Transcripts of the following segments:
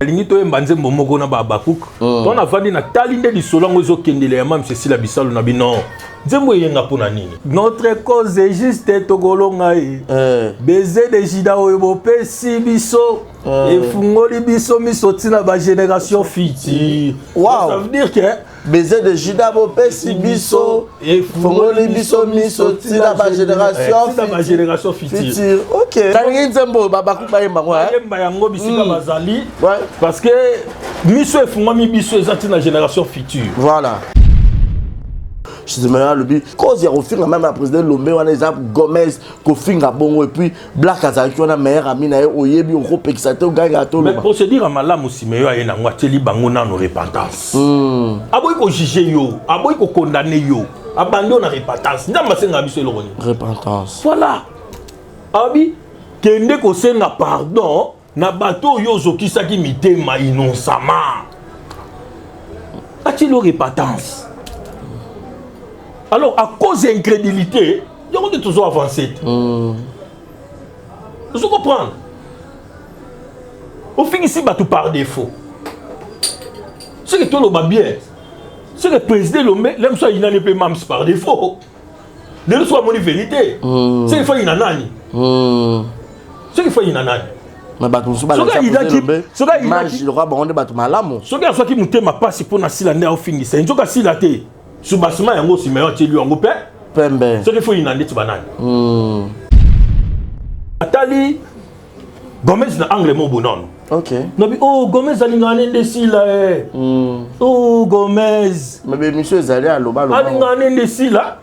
Lingi to embanze mbomoko na babakuk. Ton avandi na talinde di solongo zo kendele ya mam Cécile Bisalo na bino. Nzembo yenga pona nini. Notre cause est juste togolonga baiser de jida oyo pesi biso et fungoli biso misoti na ba génération future. Wow. Ça veut dire que baiser de jida pesi biso et fungoli biso misoti na ba génération future. OK. Talingi nzembo babakuk ba yemba ngwa. Yemba yango bisika bazali. Parce que miso e fungami biso ezati na génération future. Voilà. Je dis maintenant le but cause il y a refin même la président Lomé on a Gomez Kofinga bongo et puis Black Azaki on a meilleur ami na oyebi oko pexato ganga to. Mais procédure malamu si meyo ayena ngwateli bango na no repentance. Aboy ko juger yo, aboy ko condamner yo, abandon na repentance. Ndamba senga biso eloroni. Repentance. Voilà. Abi kende ko senga pardon na bato yo zokisaki mitema innocemment. A-t-il repentance? Alors, à cause de l'incrédulité, il y a toujours avancé. Vous comprenez? Au fin ici, tout par défaut. Ce que tout le monde bien, c'est que le président Lomé, l'aime soit il n'en est pas même par défaut. Le soit mon vérité. C'est qu'il faut une anani. C'est qu'il faut une anani. Mais batou souba la il aura bon de batou malamu. Ce que soit qui monte ma passe pour na silane au fin ici. Il faut que silate. Subasima yango si meilleur telu yango pembe. Ce qu'il faut une année tu banane. Atali Gomez na angle mo bonon. OK. Nabi oh Gomez alingane ndesi la Oh Gomez. Mais monsieur Zali aloba alingane ndesi la.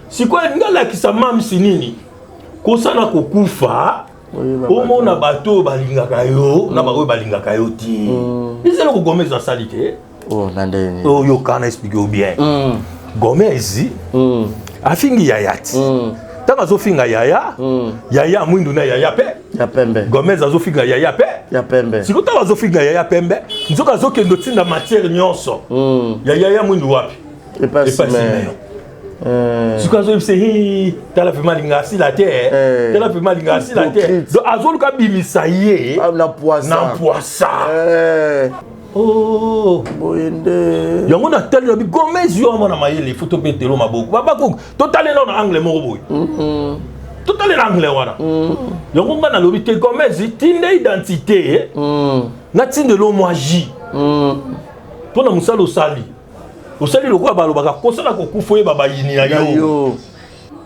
Siko ngala kisa mam sinini. Kosana kokufa. Omona bato balingaka yo na bato balingaka yo ti. Iselo ko Gomez a salite. Oh, nandeni. Oh, yo kana expliquer bien. Gomez, afingi yayati. Tanga zo finga yaya, yaya mwindu na yaya pe. Ya pembe. Gomez azo finga yaya pe. Ya pembe. Siko tanga zo finga yaya pembe, nzoka zo kendo tinda matière nyonso. Yaya mwindu wapi? Et pas si meilleur. Siko zo yipse tala pe malinga si la terre. Tala pe malinga si la terre. Donc azo luka bimisa ye. Na poisson. Na poisson. Oh, boyende. Yango na tali bi Gomez yo amana mayele photo petelo maboko. Babako totalé na anglais moko boy. Totalé na anglais wana. Yango ngana lobi te Gomez tinde identité. Na tinde lo moaji. Pona musalo sali. Osali lokwa balobaka kosala kokufoye baba yini na yo.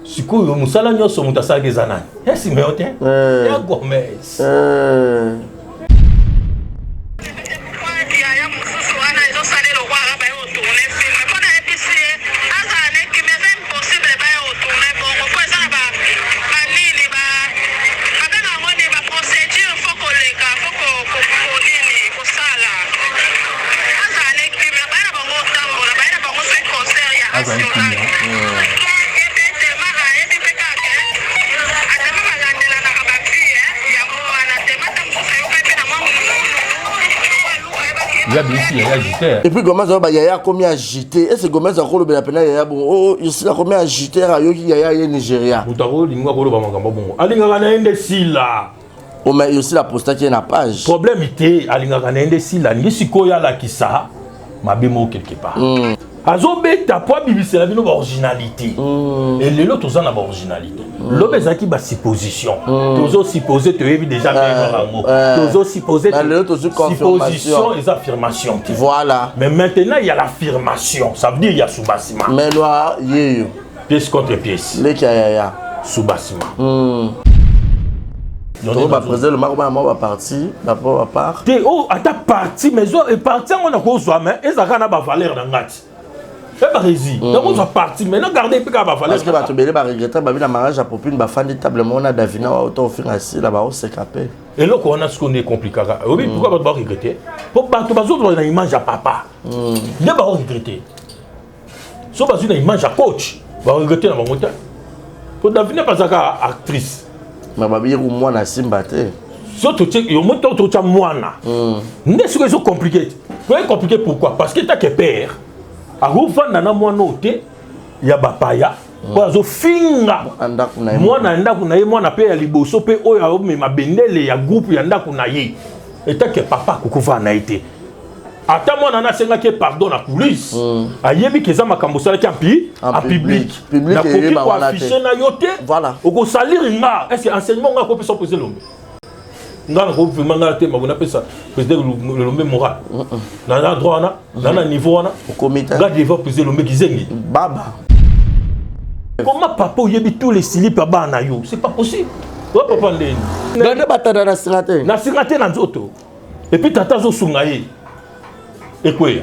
Sikoyo musala nyoso mutasala gezanani. Esi meote. Ya Gomez. Et puis Gomez a yaya commis agité. Est-ce que Gomez a collé la peine yaya bon oh il a commis agité à Yoki yaya Nigeria. Mutaro lingwa kolo ba makambo bongo. Alinga na ende sila. Oh mais aussi la posta qui est na page. Problème était alinga na ende sila ngi sikoya la kisa mabemo quelque part. Azobeta po bibisi la bino ba originalité. Et les autres ont na ba originalité. L'obezaki ba supposition. Tozo supposer te evi déjà même Tozo supposer supposition et affirmation. Voilà. Mais maintenant il y a l'affirmation. Ça veut dire il y a sous-bassement. Mais noir yeyo. Pièce contre pièce. Les kaya sous-bassement. Donc va présenter le marque va partir, d'abord va part. Oh, à ta partie mais et partir on a quoi soit mais et ça n'a pas valeur dans ngati. Fait barési. Donc on va partir maintenant garder puis va valeur. Parce que va te belé va regretter va venir mariage à popine va faire des tablement on a Davina auto offrir assis là-bas au s'écaper. Et là on a ce qu'on est compliqué. Oui, pourquoi va regretter? Pour pas que bazo on a image à papa. Il va regretter. So bazo une image à coach, va regretter dans mon moteur. Pour Davina pas ça actrice. Mais babi ou moi na simbate. Surtout yo moto to cha mwana. N'est-ce que c'est compliqué? C'est compliqué pourquoi? Parce que tu as que père. A revendre na mwana ote ya bapaya. Kwa zo finga. Andaku na mwana ndaku na ye mwana pe ya liboso pe oyo a me mabendele ya groupe ya ndaku na ye. et tant que papa kukuva na été ata moi nana senga ke pardon la police ayebi ke za makambo sala ki en public na koki ko afficher na yote voilà oko salir nga est-ce que enseignement nga ko peut se poser l'homme nga ko vraiment nga te mabona pesa président l'homme moral na droit na niveau na au comité nga devant poser l'homme kizengi baba comment papa oyebi tous les silips ba na yo c'est pas possible wa papa ndeni ngande batana na singate na nzoto et puis tata zo sunga ye ekweya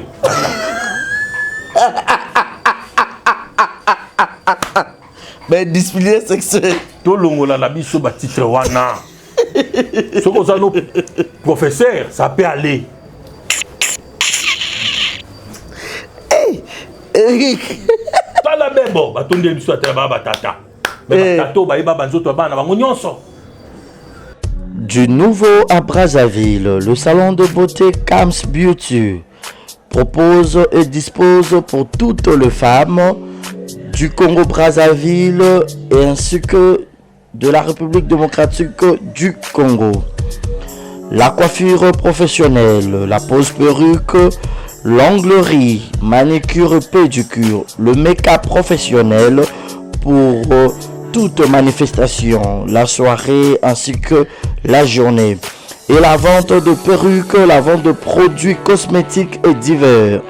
mais discipline sexuelle to longola la biso ba titre wana ce qu'on a nos professeurs ça peut aller tala bebo batonde biso atela ba tata mais tato ba yeba banzoto bana bango nyonso. Du nouveau à Brazzaville, le salon de beauté Kams Beauty propose et dispose pour toutes les femmes du Congo-Brazzaville et ainsi que de la République démocratique du Congo. La coiffure professionnelle, la pose perruque, l'onglerie, manicure et pédicure, le make-up professionnel pour toute manifestation, la soirée ainsi que la journée. Et la vente de perruques, la vente de produits cosmétiques et divers.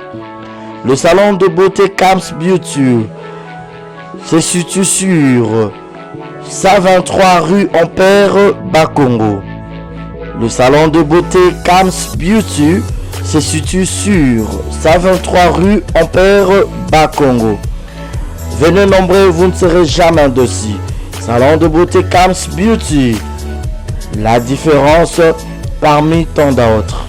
Le salon de beauté Kams Beauty se situe sur 123 rue Ampère Bakongo. Le salon de beauté Kams Beauty se situe sur 123 rue Ampère Bakongo. Venez nombreux, vous ne serez jamais dessus. Salon de beauté Kams Beauty. La différence parmi tant d'autres.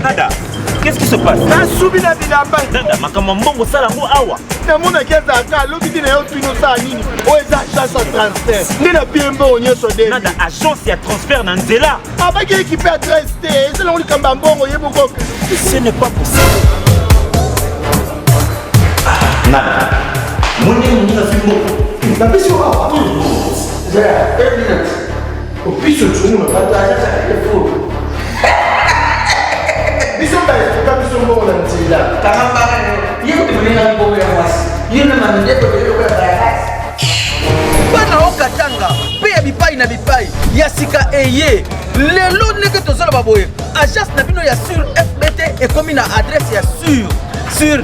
Nada, qu'est-ce qui se passe? Nada, agence ya transfert na nzela. Ce n'est pas possible. Nada. Bana okatanga pe ya bipai na bipai ya sika eye lelo ndenge tozala baboye agence na bino ya sur FBT ekomi na adresse ya sur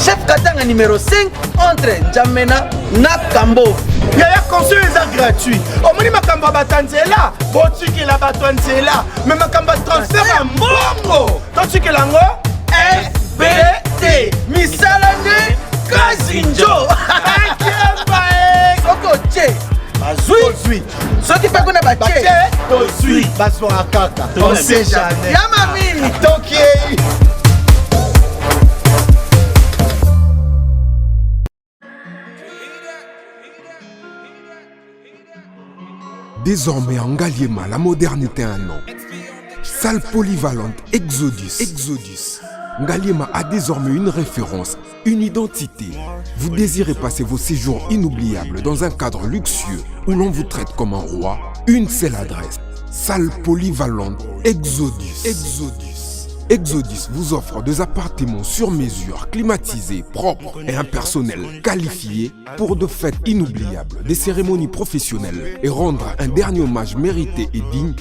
chef Katanga numéro 5 entre Njamena na Kambo. Yaya conseil est gratuit. Omoni makamba batanzela, botiki la batanzela, mais makamba transfert à mbongo. Totiki lango FBT. Misalane Kazinjo. Soko che. Bazui. Soki pa kona bache. Tozui. Baso akaka. On sait jamais. Yamami. Toki. Désormais en Ngaliema, la modernité a un nom. Salle polyvalente Exodus. Ngaliema a désormais une référence, une identité. Vous désirez passer vos séjours inoubliables dans un cadre luxueux où l'on vous traite comme un roi? Une seule adresse. Salle polyvalente Exodus. Exodus vous offre des appartements sur mesure, climatisés, propres et un personnel qualifié pour de fêtes inoubliables, des cérémonies professionnelles et rendre un dernier hommage mérité et digne.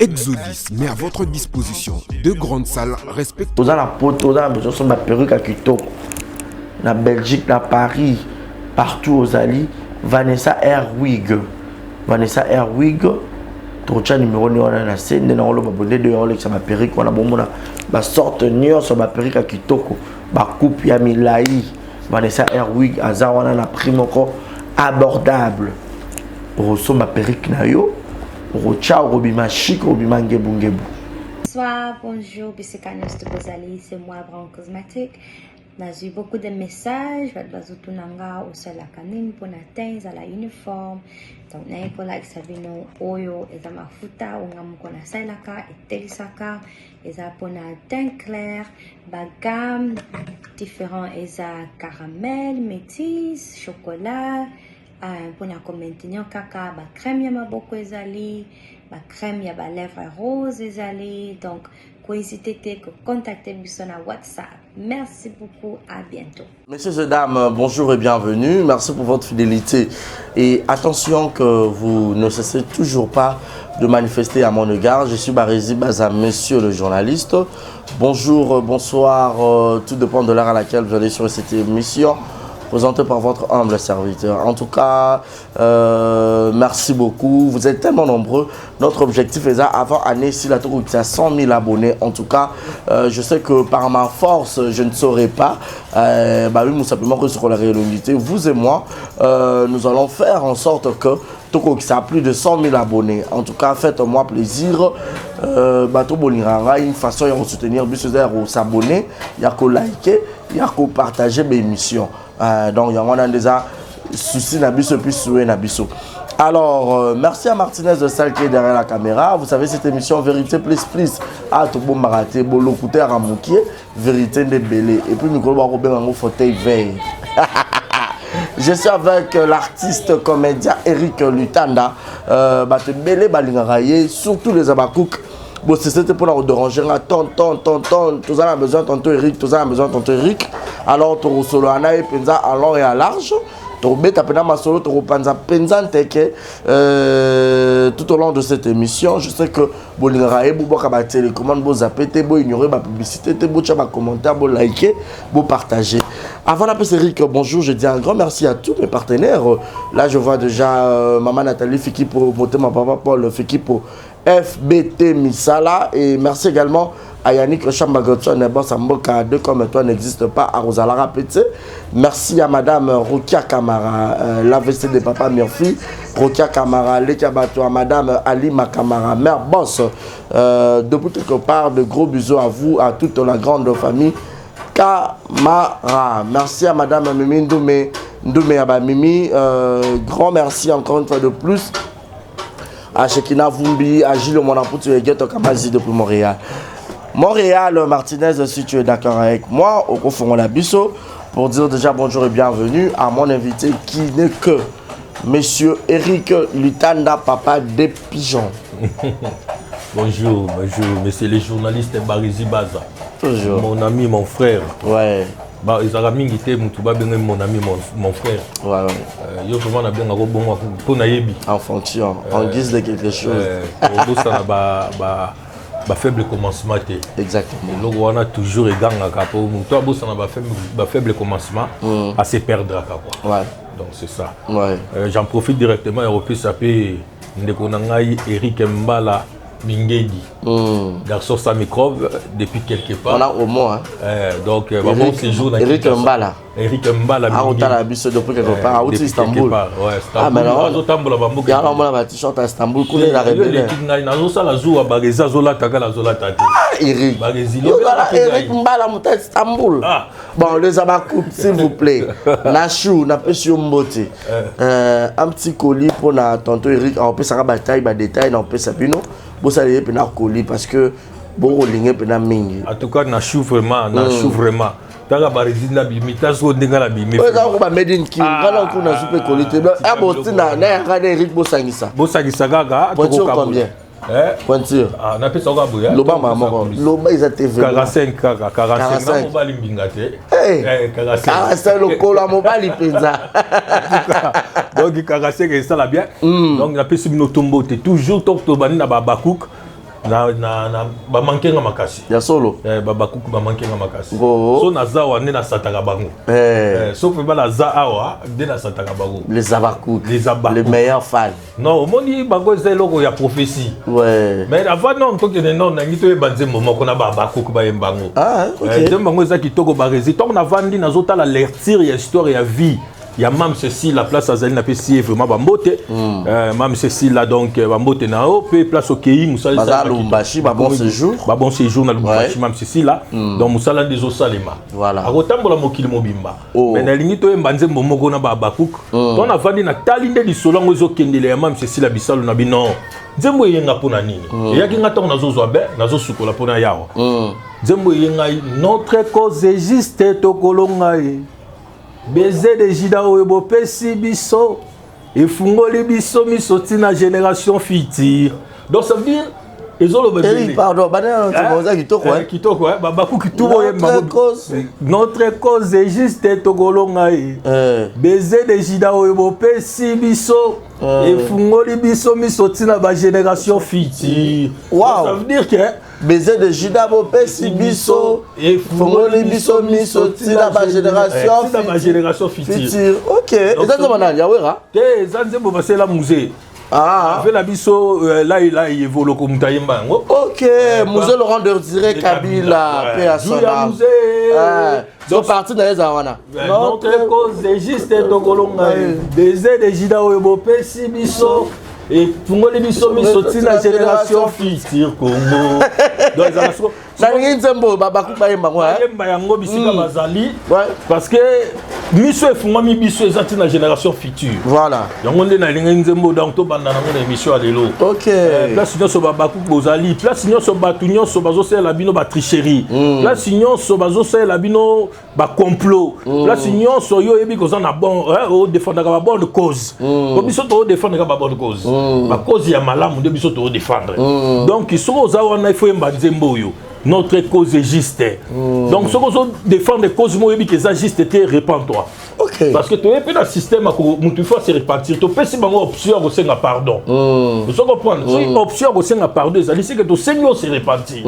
Exodus met à votre disposition deux grandes salles respectueuses. Dans la poto, dans la perruque à Kitoko, na Belgique, na Paris, partout aux alliés, Vanessa Airwig. Tocha numéro ni wana na sende na olo babonde de olo ça ma perruque wana bomona ba sorte nyonso ba perruque à kitoko ba coupe ya milai Vanessa Airwig aza wana na prix moko abordable oso ma perruque na yo ocha obima chic obima ngebu Bonsoir, bonjour, Bissekanos de Bozali, c'est moi, Brown Cosmétique. J'ai eu beaucoup de messages, Tunanga, au sol à Kanim, pour atteindre à la uniforme. Donc, n'a pas là, Sabino, Oyo, et Zamafuta, Ongamukona Sailaka, et Telisaka, et Zapona teint clair, bagam, différents, et caramel, métis, chocolat, pour maintenir caca, crème, yama beaucoup, ezali, crème, yaba lèvres rose, ezali, donc, n'hésitez pas à contacter sur WhatsApp. Merci beaucoup, à bientôt. Messieurs et dames, bonjour et bienvenue. Merci pour votre fidélité. Et attention que vous ne cessez toujours pas de manifester à mon égard. Je suis Barézi Baza, monsieur le journaliste. Bonjour, bonsoir, tout dépend de l'heure à laquelle vous allez sur cette émission. Présenté par votre humble serviteur. En tout cas, merci beaucoup. Vous êtes tellement nombreux. Notre objectif est avant année, si la tour est à 100 000 abonnés. En tout cas, je sais que par ma force, je ne saurais pas. Oui, simplement que sur la réalité, vous et moi, nous allons faire en sorte que Toko qui a plus de 100 000 abonnés. En tout cas, faites-moi plaisir. Une façon de soutenir, c'est s'abonner, il y a qu'à liker, il y a qu'à partager mes émissions. Donc, il y a déjà souci Nabiso puis souhait Nabiso. Alors, merci à Martinez de Salle qui est derrière la caméra. Vous savez, cette émission Vérité Plus Plus à Tobo Maraté, Bolo Kouté à Ramoukié, Vérité de Bélé. Et puis, Nicolas Robin en fauteuil vert. Je suis avec l'artiste comédien Eric Lutanda. Bélé Balingaraye, surtout les Abakouk. Bon, c'était pour la déranger. Tous a besoin de tonton Eric, tous a besoin de tonton Eric. Alors, tu as solo et penza à long et à large. Tu as ma solo, tu as penza tout au long de cette émission. Je sais que Bolingaraye, vous avez télécommande, vous avez zappé, vous ignorez ma publicité, vous avez commentaire, vous liker, vous partagez. Avant la paix, Eric, bonjour, je dis un grand merci à tous mes partenaires. Là, je vois déjà maman Nathalie Fiki pour voter ma papa Paul Fiki pour FBT Misala. Et merci également à Yannick Chambagoton et Samboka 2 comme toi n'existe pas à Rosalara Pété. Merci à madame Rokia Kamara, l'AVC de papa Murphy, Rokia Kamara, Lekabato, à madame Alima Kamara, mère boss. Depuis quelque part, de gros bisous à vous, à toute la grande famille Kamara. Merci à madame Mimi Ndoumé Abamimi. Grand merci encore une fois de plus à Shekina Vumbi, à Gilles Monapoutu et Ghetto Kamazi depuis Montréal. Montréal, Martinez, si tu es d'accord avec moi, au confond la Bisso, pour dire déjà bonjour et bienvenue à mon invité qui n'est que monsieur Eric Lutanda, papa des pigeons. Bonjour, monsieur le journaliste Barézi Baza. Toujours. Mon ami, mon frère. Ouais. Mon ami, mon frère. Ouais. En fonction, en guise de quelque chose. Faible commencement. Exactement. Donc on a toujours les gars faible commencement à se perdre. Ouais. Donc c'est ça. Ouais. J'en profite directement et s'appeler Eric Mbala Mingedi. Garçon sans microbe depuis quelque part. On a au moins. Donc bon séjour Eric Mbala. Eric Mbala Mingedi. On a vu depuis quelque part. Depuis Istanbul. Ouais, ah mais alors il y a un t-shirt à Istanbul qu'on est la rebelle. Eric. Eric Mbala monta Istanbul. Bon les abakout s'il vous plaît. Nachou na pesio mbote. Un petit colis pour na tonton Eric on peut ça bataille ba détail on peut ça pino. Bon ça les pena colis parce que bon rolling pena mingi. En tout cas nachou vraiment. Tanga Barézi na bimita so ndenga la bimi. Ouais ça ko ba made in king. Ngala ko na super qualité. Ah bon tina na ya Eric Bosangisa. Bosangisa gaga to ko combien? Pointure. Ah na pesa ka boya. Loba mama. Loba isa TV. 45 na mobali mbinga te. 45 lokola mobali penza. Donc 45 ça la bien. Donc na pesa bino tombo te toujours top to bani na babakouk. Na ba manquer makasi ya solo babakuku ba manquer makasi so na zawa ne na sataka bango so pe ba la za awa de na sataka bango les abakouk les meilleurs fans non moni bango zeloko ya prophétie ouais mais avant non to que non na ngito e banze momo ko na babakuku ba yembango ah OK dem bango za kitoko Barézi to na vandi na zota la lecture ya histoire ya vie il y a Mam Cécile la place azali na pesi vraiment bambote Mam Cécile là donc bambote na o pe place au Kei musala Bazar Lumbashi bon séjour na Lumbashi Mam Cécile là donc musala des osalema voilà akotambola mokili mobimba mais na lingi to embanze mbomoko na babakuk to na vandi na talinde lisolongo ezokendele ya Mam Cécile bisalo na bino nzembo yenga pona nini eyaki nga tongo nazozwa be nazosukola pona yawo nzembo yenga notre cause est juste tokolonga ye baiser de jida oyo bopesi biso efungoli biso miso tina génération future donc ça veut dire pardon kitoko notre cause est juste tokolonga ye baiser de jida oyo bopesi biso efungoli biso miso tina ba génération future ça veut dire que baiser de Judas bopesi biso et fongoli biso miso tina ba génération future. OK. Et ça demande ya wera. Te zanzembo basela musée. Avec la biso là il évolue comme tayemba ngo. OK, musée Laurent Désiré Kabila paix à son âme. Donc parti dans les awana. Notre cause est juste tokolonga. Baiser de Judas oyo bopesi biso et pour moi les biso tina génération future Congo. Donc Nzembo babaku bayemba ngwa bayemba yango bisika bazali parce que miso efunga mi biso ezati na génération future voilà yango nde na linga nzembo donc to banda nango na émission alelo OK place nyonso babaku bozali place nyonso batu nyonso bazosala bino ba tricherie place nyonso bazosala bino ba complot place nyonso yo yebi koza na bon o défendre ba bonne cause ko biso to défendre ba bonne cause ba cause ya malamu de biso to défendre donc iso za wana il faut yemba nzembo yo notre cause est juste. Donc, ce qu'on défend des causes, moi, que ça juste, répands-toi. Okay. Parce que tu es un système qui faut se répartir. Tu peux une option au sein de pardon. Vous comprenez? Une option au sein de pardon, c'est que tu sais se répartir.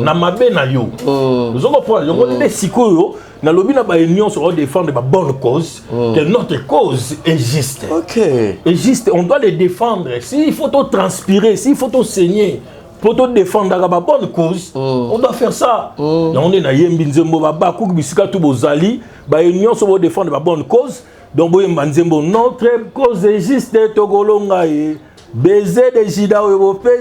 Na mabe na yo. Vous comprenez? Donc, on est sikoyo. Na lobby na ba union sur défendre ma bonne cause. Que notre cause est juste. OK. Est juste. On doit les défendre. S'il faut te transpirer, s'il faut te saigner. Pour te défendre la bonne cause, on doit faire ça. On est dans Yembi Nzembo, Babakouk, Bisika, tout Bozali, union sur défendre la bonne cause. Donc, notre cause est juste Togolonga, baiser des Jida,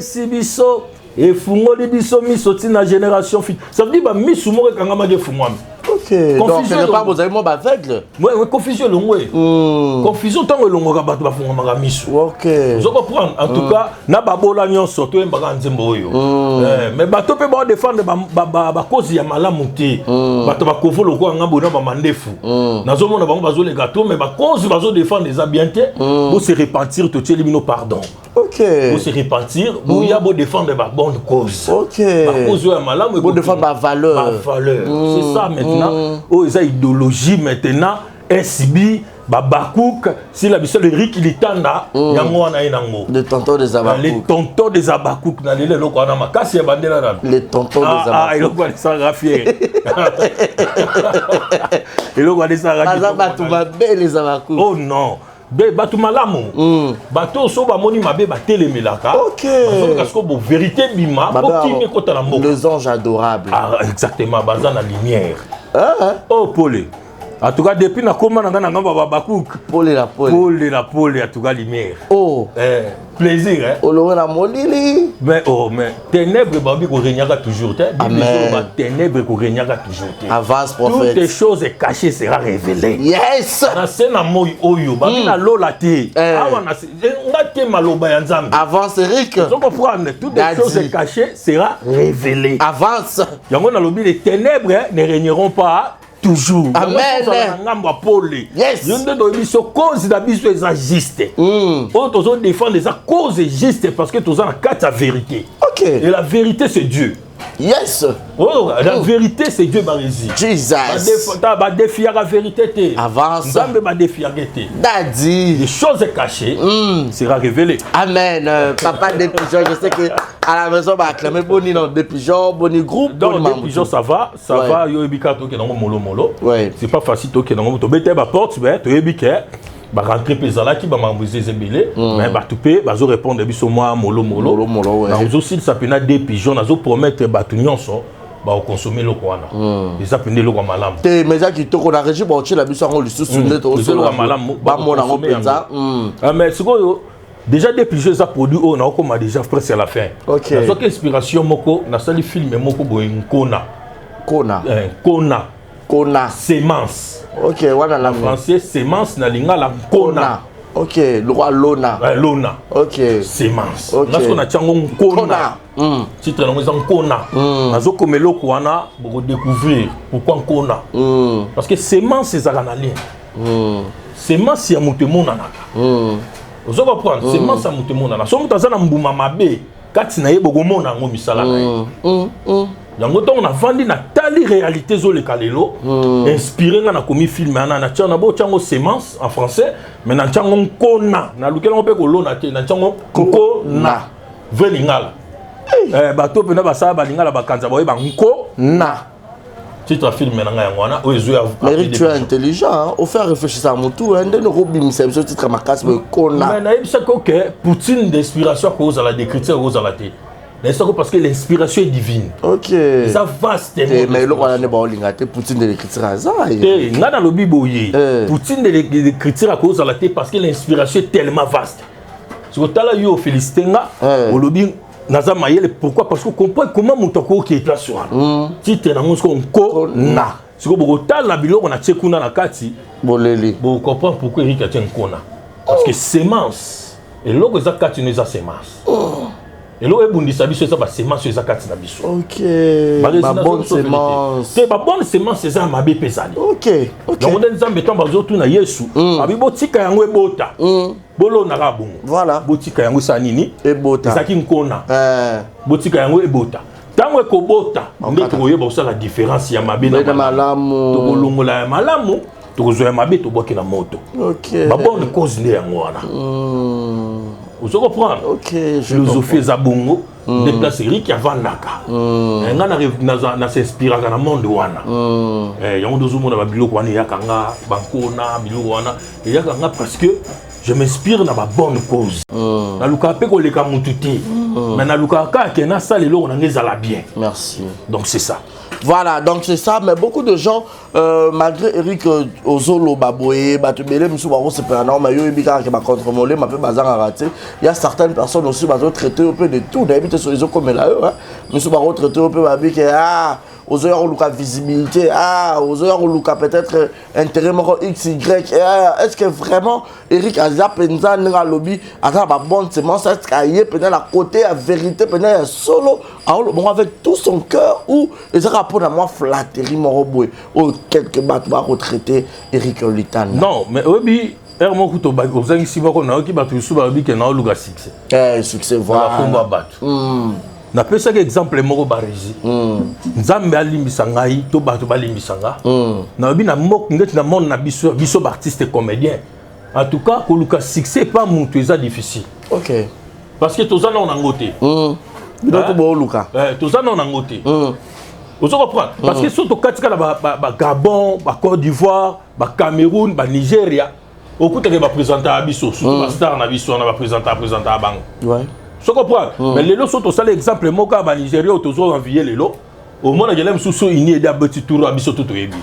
si biso, et Fungoli biso, misoti na génération fit. Ça veut dire que Misumo et Kangama de Fungwami. OK. Donc, ce n'est pas vous avez mon aveugle. Oui, confusion longue. Confusion tant que longue ka bato ba funga ma misu. OK. Vous comprendre en tout cas na babola nyonso to embaka nzembo yo. Mais bato pe ba défendre ba cause ya malamu te. Bato ba kovolo ko ngambo na ba mandefu. Nazo mona bango bazo les gâteaux mais ba cause bazo défendre les habienté pour se repentir to teli bino pardon. OK. Pour se repentir, pour ya bo défendre ba bonne cause. OK. Ba cause ya malamu pour défendre ma valeur. Ma valeur. C'est ça maintenant. Oh, ils ont idéologie maintenant. SB, Babakouk, si la bise le Rick Litanda, yango na inango. Les tontons des Abakouk. Les tontons des Abakouk, na lele loko na makasi ya bandela na. Les tontons des Abakouk. Ah, il ko ça rafier. Il ko ça rafier. Azabatu mabe les Abakouk. Oh non. Bato malamu bato so ba moni mabe ba telemelaka OK parce que bo vérité bima ko kimi kota na moko les anges adorables exactement baza na lumière oh Paul en tout cas depuis na koma na ngamba Babakouk Paul la en tout cas lumière oh plaisir hein olo na molili mais ténèbres babi ko regnera toujours ba ténèbres ko regnera toujours avance prophète toutes les choses cachées sera révélées yes na sena moyi oyo babi na lola te awa na ngate maloba ya nzambe avance Eric vous comprenez toutes les choses cachées sera révélées avance yango na lobi les ténèbres ne régneront pas toujours. Amen. Yes. Je ne dois pas cause d'abus juste. Autres défendre les causes justes parce que tous ont la vérité. OK. Et la vérité c'est Dieu. Yes. Oh, la vérité c'est Dieu Barési. Jesus. Ba défier la vérité. Avance. Zambe ba défier gete. Daddy. Les choses cachées sera révélées. Amen. Papa des pigeons, je sais que à la maison va acclamer boni non des pigeons, boni groupe. Donc des pigeons ça va yo ebika to ke nango molo. C'est pas facile to ke nango to bete ba porte to ebika. Ba rentrer pezala qui ba mamouzer zembele mais ba toupé ba zo répondre biso moi molo ouais. Na aussi ça pena des pigeons nazo promettre ba tout nyonso ba consommer le quoi na ils appellent le quoi malam te mais ça qui to qu'on a régime pour la mission on le sous le le quoi malam ba mon en penza mais ce que déjà des plusieurs ça produit on a comme déjà presque à la fin OK so que inspiration moko na sali film moko boy kona sémence OK voilà la français sémence na lingala kona OK le roi lona lona OK sémence parce qu'on a tiango kona titre na ngeza kona nazo komelo kwana pour découvrir pourquoi kona parce que sémence c'est ça na lien sémence ya mutemona naka vous comprendre sémence ya mutemona na so mutazana mbuma mabe kati na ye bogomona ngo misala na ye yango donc on a vendu na tali réalité zo le kalelo inspiré na komi film na tchana bo tchango sémence en français mais na tchango kona na lukela ngo pe ko lona te na tchango kona velingala bato pe na basala balingala bakanza boye banko na titre film na nga yango wana ozo ya mais tu es intelligent au faire réfléchir à mon tour hein de robim c'est ce titre makasi kona mais na yebisa ko que Poutine d'inspiration cause à la d'écriture cause à la té parce que l'inspiration est divine. OK. Ça vaste. Mais le roi n'est pas olingate Poutine de l'écriture à ça. Nga dans le biboye. Poutine de l'écriture à cause de la tête parce que l'inspiration est tellement vaste. Ce que t'as là yo félicité nga au lobby naza mayele pourquoi parce que comprend comment mutoko qui est là sur un. Titre na ngo ko na. Ce que beaucoup tal na bilo on a tsekuna na kati boleli. Bon comprend pourquoi Eric a tient kona. Parce que sémence et logo za kati ne za sémence. Et là, on dit ça, c'est ça, sémence, c'est ça, c'est biso. OK. Ma bonne sémence. C'est ma bonne sémence, c'est ça, ma bébé pesali. OK. OK. Donc on dit ça, mettons par exemple, na Yesu. Abi botika yango ebota. Bolo na rabon. Voilà. Botika yango sanini. Ebota. Ça qui nkona. Botika yango ebota. Tango ekobota, ndeko oyeba ça la différence ya mabe na malamu. To bolongola ya malamu, to kozoya mabe to boki na moto. OK. Ba bonne cause ne yango wana. Vous comprenez? OK, philosophie zabongo déplace Eric avant naka. Na s'inspire dans le monde wana. Yango dozumo na biloko wana yakanga bankona biloko wana yakanga parce que je m'inspire na ba bonne cause. Na luka pe ko leka mututi. Mais na luka ka ke na sala lelo na ngezala bien. Merci. Donc c'est ça. Voilà, donc c'est ça, mais beaucoup de gens, malgré Eric Ozolo, Baboye, Batubele, M. Baro, c'est pas un mais il y a des contre-molés, il y a certaines personnes aussi qui ont traité un peu de tout, d'habiter sur les eaux comme là, M. Baro traité un peu, aux heures où il y a visibilité, aux heures où il y a peut-être intérêt X, Y, est-ce que vraiment Eric Azia Penza n'a lobby, a la bonne sémence, est-ce qu'il y a peut-être la côté, la vérité, peut-être solo, avec tout son cœur, ou les rapports à moi flatterie, mon robot, ou quelques battes va retraiter Eric Olitan. Non, mais oui. Herman Koutoba, vous avez ici, vous avez qui battu sous Babi qui n'a pas succès. Succès, voilà. Na pesa exemple moko barezi nzambe alimbisa ngai to bato balimbisa nga na bi na mok ngeti na monde na biso artiste comédien en tout cas ko luka succès pas mutu eza difficile. OK. Parce que tozana on ngote donc bo luka tozana on ngote vous comprendre parce que surtout katika na ba Gabon ba Côte d'Ivoire ba Cameroun ba Nigeria okutaka ba présenter biso surtout ba star na biso na ba présenter bang ouais. Je comprends. Mais les lots sont aussi l'exemple moka ba Nigeria toujours envier les lots. Au moins il y a même sous ini et petit tour à biso tout est bien.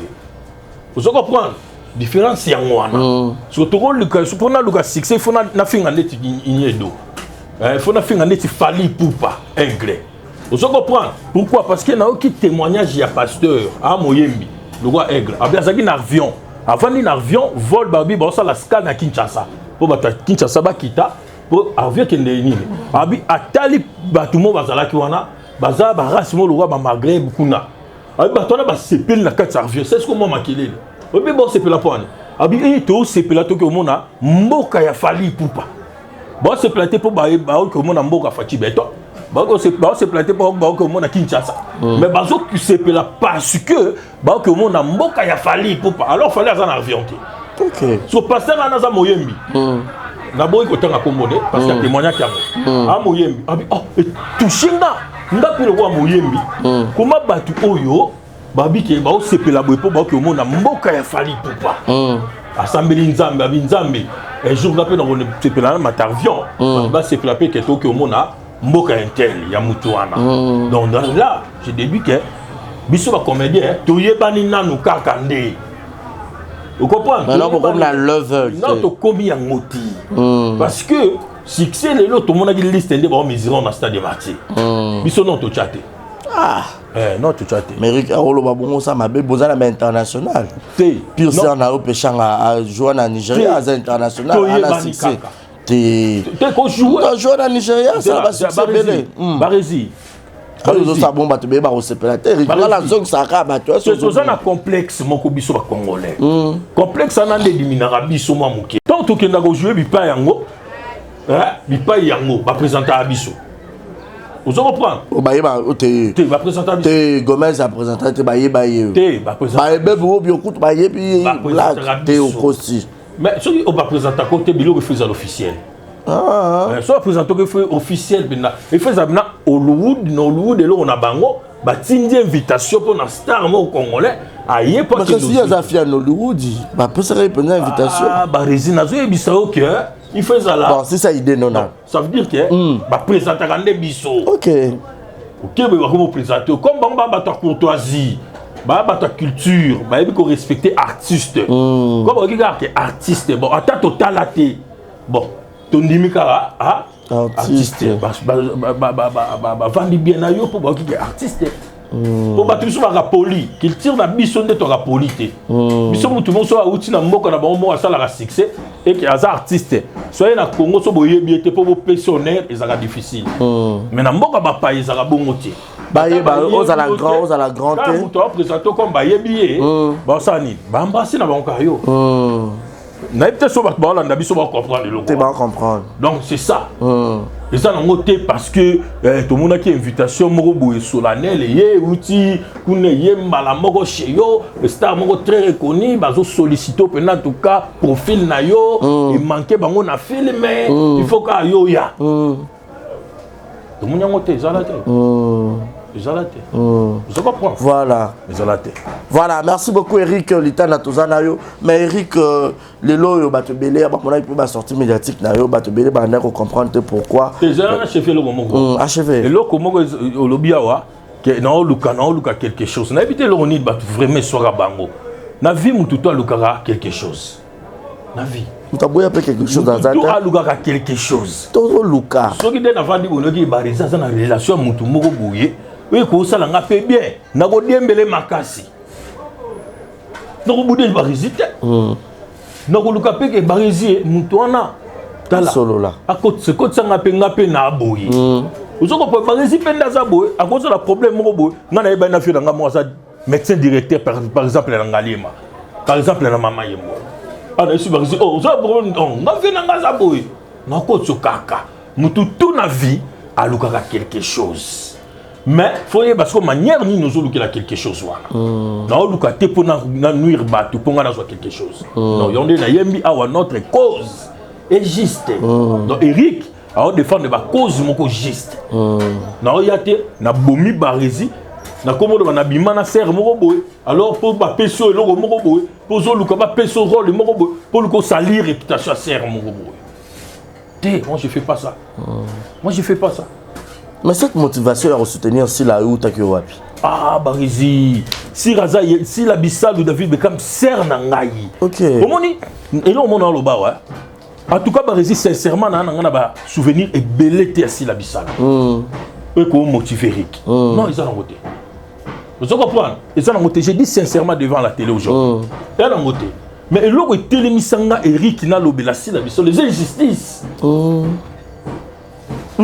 Vous comprenez? Différence y a moi. Surtout le pour na luka succès faut na finga net ini do. Faut na finga net fali poupa anglais. Vous comprenez? Pourquoi? Parce que na aucun témoignage y a pasteur à Moyembi. Le roi aigle. Abia zaki na avion. Avant ni avion vol babi ba ça la scan à Kinshasa. Pour bata Kinshasa ba kita. Pour avion qui est né, abi atali batumo bazalaki wana baza ba rasimo le roi ba Maghreb kuna abi batona ba sepel na kati avion c'est ce que moi makilele obi bon sepel la poane abi to sepel to ke mona mboka ya fali pupa bon sepel te pour ba ko mona mboka fati beto ba ko sepel te pour ba ko mona Kinshasa mais bazo ki sepel parce que ba ko mona mboka ya fali pupa alors fallait azana avion te. OK. So pasteur anaza moyembi Naboy ko tanga kombone parce que témoignage yango a moyembi abi touchinga ndapi le roi moyembi comment batu oyo babi ke ba o sepela boy po ba ko mona mboka ya fali pupa assemblée nzambe abi nzambe un jour ngape na ko sepela na avion ba sepela pe ke to ko mona mboka intel ya mutuana donc là je début que biso ba comédien toyebani nanu kaka nde. Vous comprenez? Maintenant pourquoi on a level? Non, to komi en moti. Parce que succès les autres, tout le monde a dit liste de bon mesurons dans stade de marché. Biso non to chatter. Ah. Non to chatter. Mais Eric Arolo babongo ça m'a besoin la international. Pire c'est on a au péchant à jouer en Nigeria à international à la succès. T'es qu'on joue en Nigeria ça va succès belé. Barési. Alors ça bon bato be ba osepelateur. La zone ça ka bato. C'est ça na complexe moko biso ba congolais. Complexe na ndé minara biso mo moké. Tant to kenda ko jouer bipa yango. Bipa yango ba présenter à biso. Vous comprenez? Bayeba te va présenter à biso. Te Gomez a présenté te bayeba ye. Te va présenter. Bayeba bo bi okut bayebi là te okosi. Mais ce qui va présenter côté bilo refuse à l'officiel. Soit présenté que fait officiel bina et fait ça bina Hollywood et là on a bango ba tindi invitation pour na star mo congolais aye pas que si ya fia en Hollywood ba peut se répondre invitation ba résina zo ebisa OK il fait ça là bon c'est ça idée non ça veut dire que ba présenter quand biso OK ba ko présenter comme bango ba ta courtoisie ba ta culture ba ko respecter artiste comme regarde que artiste bon attends total até bon ton dimika artiste vandi bien na yo pour ba ki artiste pour ba tout ba poli qu'il tire na biso nde to ka polité biso mutu mo so outi na mboka na ba mo asala ka succès et que as artiste soyez na Congo so boye biete pour vos pensionnaires ezaka difficile mais na mboka ba pa ezaka bongo ti baye ba ozala grand te mutu présenter comme baye billet ba sani ba embrasser na ba yo na peut-être so ba la biso ba comprendre le te ba comprendre donc c'est ça et ça non côté parce que tout le monde a qui invitation moko boye solennel yé outi kune yé mbala moko chez yo star moko très reconnu bazo solliciter en tout cas profil na yo il manquait bango na film mais il faut ka yo ya tout le monde a monté ça là je comprends. Voilà, merci beaucoup Eric Litana Tozanayo. Mais Eric, les lois bateau belé, il peut sortir médiatique nayo bateau belé, on comprendre pourquoi. Déjà achevé le moment. Achevé. Et là comment au lobiawa que na luka quelque chose. Na éviter l'onit bateau vraiment soira bango. Na vie mon tout luka quelque chose. Na vie. Tu as besoin de quelque chose dans ta vie. Tu as besoin de quelque chose. Tout luka. Ce qui est dans la vie on dit bariza dans la relation mutu moko boye. Oui, ko sala nga pe bien. Na ko diembele makasi. Na ko budel barizite. Na ko luka pe ke barizie mutwana. Tala. Solo là. Akot se kot sanga pe nga pe na boyi. Ozo ko barizi pe ndaza boyi, à cause de la problème moko boyi. Nga na yeba na fi nga mo sa médecin directeur par exemple na Ngalima. Par exemple na mama yembo. Ana ici barizi oh, ça problème nga fi na nga za boyi. Na ko tso kaka. Mutu tout na vie a luka quelque chose. Mais faut y parce que manière ni nous avons quelque chose non luka te pour na nuire batu pour nga na quelque chose non yonde na yembi awa notre cause est juste donc Eric a défendre ba cause moko juste na yate na bomi barezi na komodo na bima na serre moko boy alors pour ba peso eloko moko boy pour zo luka ba peso rôle moko boy pour luko salir réputation serre moko boy te moi je fais pas ça moi je fais pas ça. Mais cette motivation à soutenir si la ou wapi. Ah Barizi, si Raza si la Bissau de David Beckham sert na ngai. OK. Omoni et là on a le bas ouais. En tout cas Barizi sincèrement na ba souvenir et belleté si la Bissau. Et comment motiver Eric. Non, ils ont voté. Vous comprenez? Ils ont voté, j'ai dit sincèrement devant la télé aujourd'hui. Ils ont voté. Mais là où est télémisanga Eric na lobela si la Bissau les injustices. Vous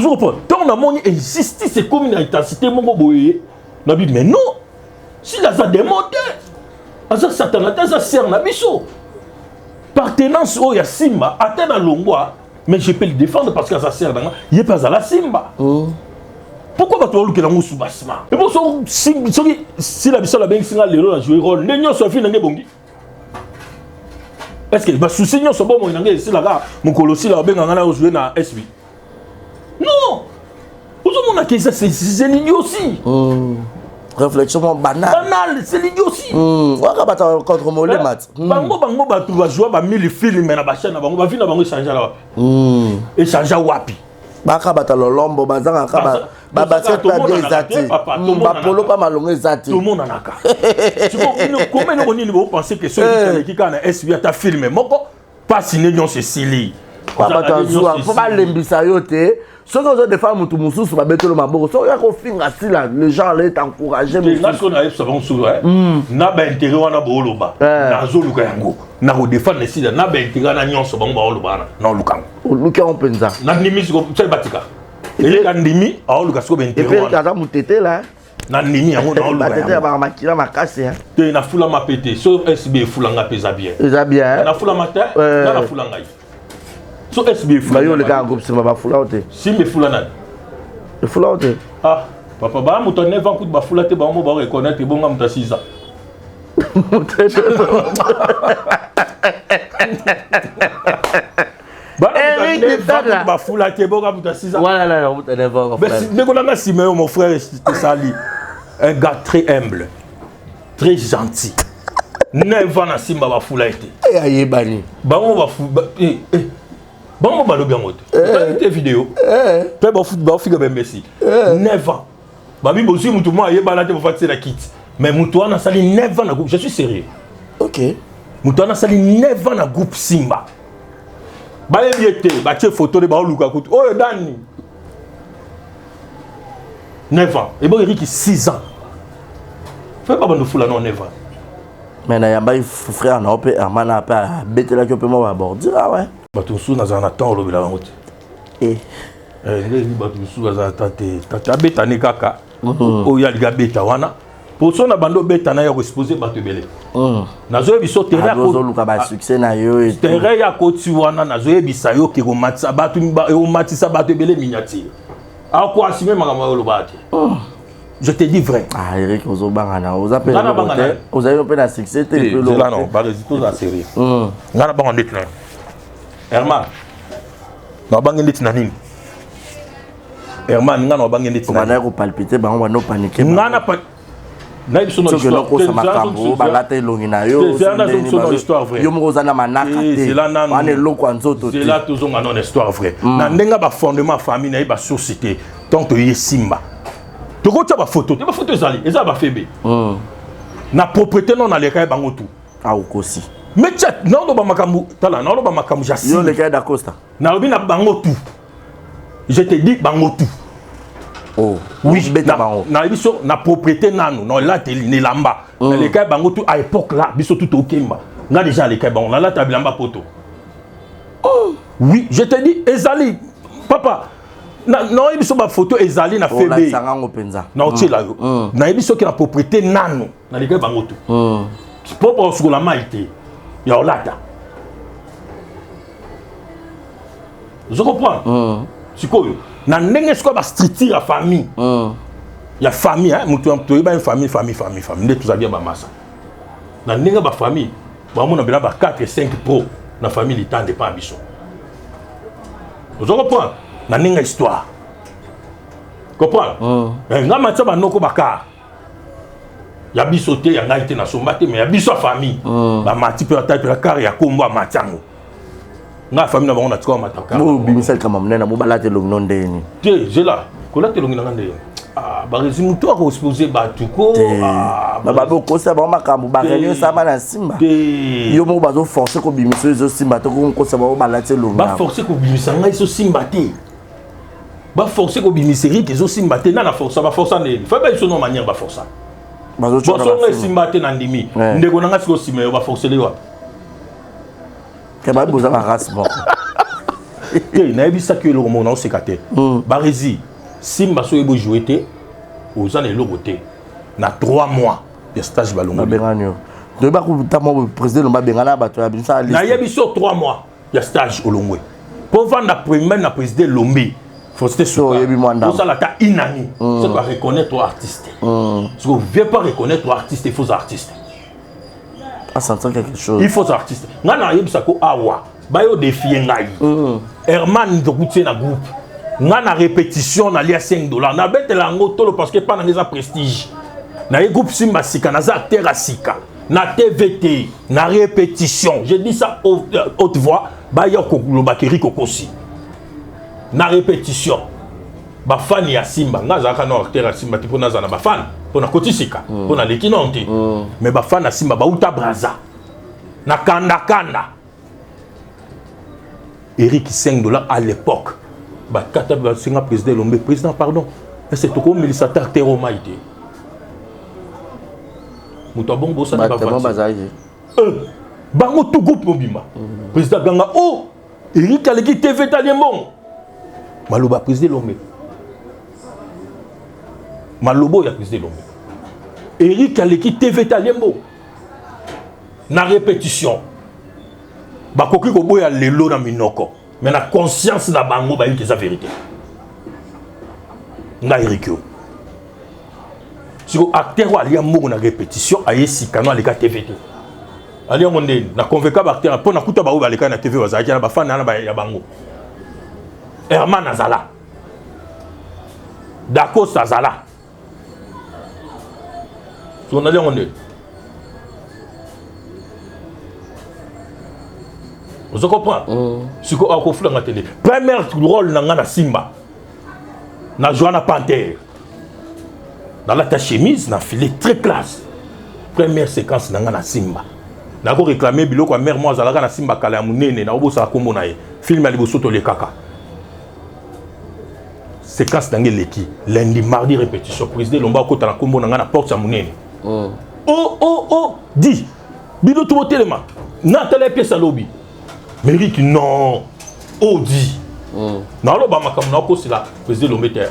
comprenez? Tant on a mon injustice et comme une intensité mon boye. Mais non, si la a démonté, ça Satan ça sert na biso. Partenance au ya Simba, atteint à Longwa, mais je peux le défendre parce que ça sert dans il est pas à la Simba. Pourquoi pas toi le que la mousse bassement? Et pour si la biso la bien singa le rôle jouer rôle, n'enyo so fi nangé bongi. Est-ce que ba souci nyo so bon mo nangé si la ga mon colossi la ben ngana jouer na SB. Non! Vous avez c'est l'idiot aussi. Réflexion banale. Banale, c'est l'idiot aussi. Waka contre Molé Mat. Bango tu vas jouer 1000 films mais na ba chaîne bango ba vie na bango changer là. Et changer wapi. Baka batalo lombo bazanga ka ba basket pas bien exaté. Ba polo pas malongo exaté. Tout le monde en a cas. Tu vois comment vous pensez que ceux qui kana SBA ta filmé moko pas signé non Cécilie. Papa tanzua faut pas lembisa yote. Ceux qui ont des femmes tout mususu ba betelo maboko. So ya ko finga sila les gens allaient t'encourager. Là ce qu'on a ça va sur na ba intérêt wana boloba. Na zoluka yango. Na ko défendre sila na ba intérêt na nyonso bango ba oloba na lukango. Luka on penza. Na nimi ko c'est batika. Et quand nimi a oluka so ba intérêt. Et puis quand on tete là. Na nimi yango na oluka. Tete ba makila makase hein. Te na fula ma pété. So SB fulanga pesa bien. Pesa bien. Na fula matin na fulanga. So SB fula yo le gars groupe c'est ba fula ote. Si me fula na. Le fula ote. Ah, papa ba muto ne va coup de ba fula te ba mo ba reconnaître bonga muta 6 ans. Eric ba fula te bonga muta 6 ans. Voilà là, on te ne va. Mais ne connais Siméon mon frère Sali. Un gars très humble, très gentil. 9 ans na simba ba fula été. Et ayebani. Ba mo ba fula bon, bah, le bien mode. Tes vidéos. Peu bon football, figue ben Messi. 9 ans. Babi, aussi, moutouma, il y a balade pour faire la kit. Mais moutoua, on a sali 9 ans dans groupe. Je suis sérieux. Ok. Moutoua, on a sali 9 ans dans groupe Simba. Bah, il y a été, bah, tu photo de Baou Luka Koutou. Oh, Dani. 9 ans. Et bon, Eric, 6 ans. Fais pas bon de foula, non, 9 ans. Mais il y a un frère, on a un Herman, on a un bête là qui peut m'aborder. Ah ouais. Batou na zana temps lo bila ngote batou na tata beta ne kaka o ya liga beta wana pour son na bando beta na ya exposer bato belé nazo biso terrain ko luka ba succès na yo et terrain ya koti wana nazo bisa yo ke ko matisa bato o matisa bato belé miniature a ko assumer makama lo bate je te dis vrai. Ah, Eric, vous avez un peu de succès. Là, non, pas résultat dans la série. Ngana bango ndetna. Herman. Na bango ndetna nini? Herman, ngana bango ndetna. On va ko palpiter, ba on va no paniquer. Ngana pa. Na biso no histoire. Ko sama kambo, ba lata elongina yo. C'est là no histoire vraie. Yo moza na manaka te. C'est là na. Ane loko nzoto te. C'est là toujours ngana une histoire vraie. Na ndenga ba fondement famille na ba société. Tant que Simba. Tu as des photos, tu as des photos, tu as des fébé. Na propriété non na leka bango tout. Ah aussi. Mais chat non do ba makambu, tala non do ba makambu jassi. Yo leka da Costa. Na lobi na bango tout. Je te dis bango tout. Oh, oui, beta bango. Na biso na propriété nanu, non là te ni lamba. Na leka bango tout à époque là, biso tout au Kemba. Na déjà leka bango, na là ta bilamba poto. Oui, je te dis ezali papa. Non, il y a des photos ezali na fébé. Non, tu là. Non, il y a des qui la propriété nano. Na les gars bangoto. C'est pas pour sur la maïté. Il y a là. Je comprends. C'est quoi? Na ndenge sko ba structure la famille. Il y a famille hein, mutu ba une famille. Ne tout ça bien ba massa. Na ndenge ba famille. Ba mo na bela ba 4 et 5 pro na famille il tande pas biso. Je comprends. Na ninga histoire. Comprends? Nga matcha banoko baka. Ya biso te ya ngai te na somba te mais ya biso famille. Ba mati pe tape la car ya kombo matchango. Nga famille na bango na tsiko mataka. Mo bimisel kama mnena mo balate longno ndeni. Te jela. Kola te longi na ndeni. Ah ba résume to ko exposer batuko. Ah ba ko sa ba makambu ba réunion sa na Simba. Yo mo ba zo forcer ko bimiso zo Simba to ko sa ba balate longno. Ba forcer ko bimisa ngai so Simba te. Ba forcer ko bimiseri ke zo Simba te na na forcer ba forcer ne. Fa ba iso no manière ba forcer. Ba zo Simba te na ndimi. Ndeko na ngasi ko Simba yo ba forcer le wa. Ke ba boza ba race bon. Te na ebisa ke lo mo na o sekate. Ba rezi Simba so ebo jouer te aux années logoté na 3 mois de stage balongo. Ba benganyo. De ba ko tamo président ba bengana ba to ya binsa liste. Na yebiso 3 mois de stage olongwe. Pour vendre premier na président Lomé. Faut se pour ça la ta inani. Ça doit reconnaître toi artiste. Parce que vous ne pouvez pas reconnaître toi artiste, il faut artiste. Ah, ça entend quelque chose. Il faut artiste. Ngana yebisako awa. Bayo défier ngai. Herman de na groupe. Na répétition na lia $5. Na bête la ngotolo parce que pas na les prestige. Na groupe Simba sika na za terra sika. Na TVT, na répétition. Je dis ça haute voix, ba yo ko lobakeri kokosi. na répétition bafani ya Simba ngazaka no acteur ya Simba tipo nazana bafani pona kotisika pona lekinonte mais bafani ya Simba bauta braza na kanda Eric $5 à l'époque bakata basinga président Lombe président pardon c'est tout comme Melissa Tartero maïté muto bon bossa na bavati bango tout groupe mobimba président ganga oh Eric aleki TV taliembon maloba président Lombe malobo ya président Lombe Eric aleki TV taliembo na répétition bakoki ko boya lelo na minoko mais na conscience na bango ba yiki za vérité nga Eric yo siko acteur wa ali amour na répétition ayesi kano aleka TV ali ngonde na convaincre ba acteur pour na kuta ba oba aleka na TV wazaki na ba fan na ba ya bango Herman Azala Dakos Azala so na ngonde vous comprenez ce qu'on a conflit dans la télé premier rôle na Simba na Joana Panther dans la chemise na filet très classe première séquence na Simba na ko réclamer biloko a mère moi zalaka na Simba kala munene na obosa kombo na ye film ali bosoto le kaka séquence na ngeleki lundi mardi répétition président Lomba ko tala kombo na porte ya munene oh di bido tout tellement na télé pièce à lobby Mérique non, Audi. Non, le bama comme non, c'est la président Lombeter.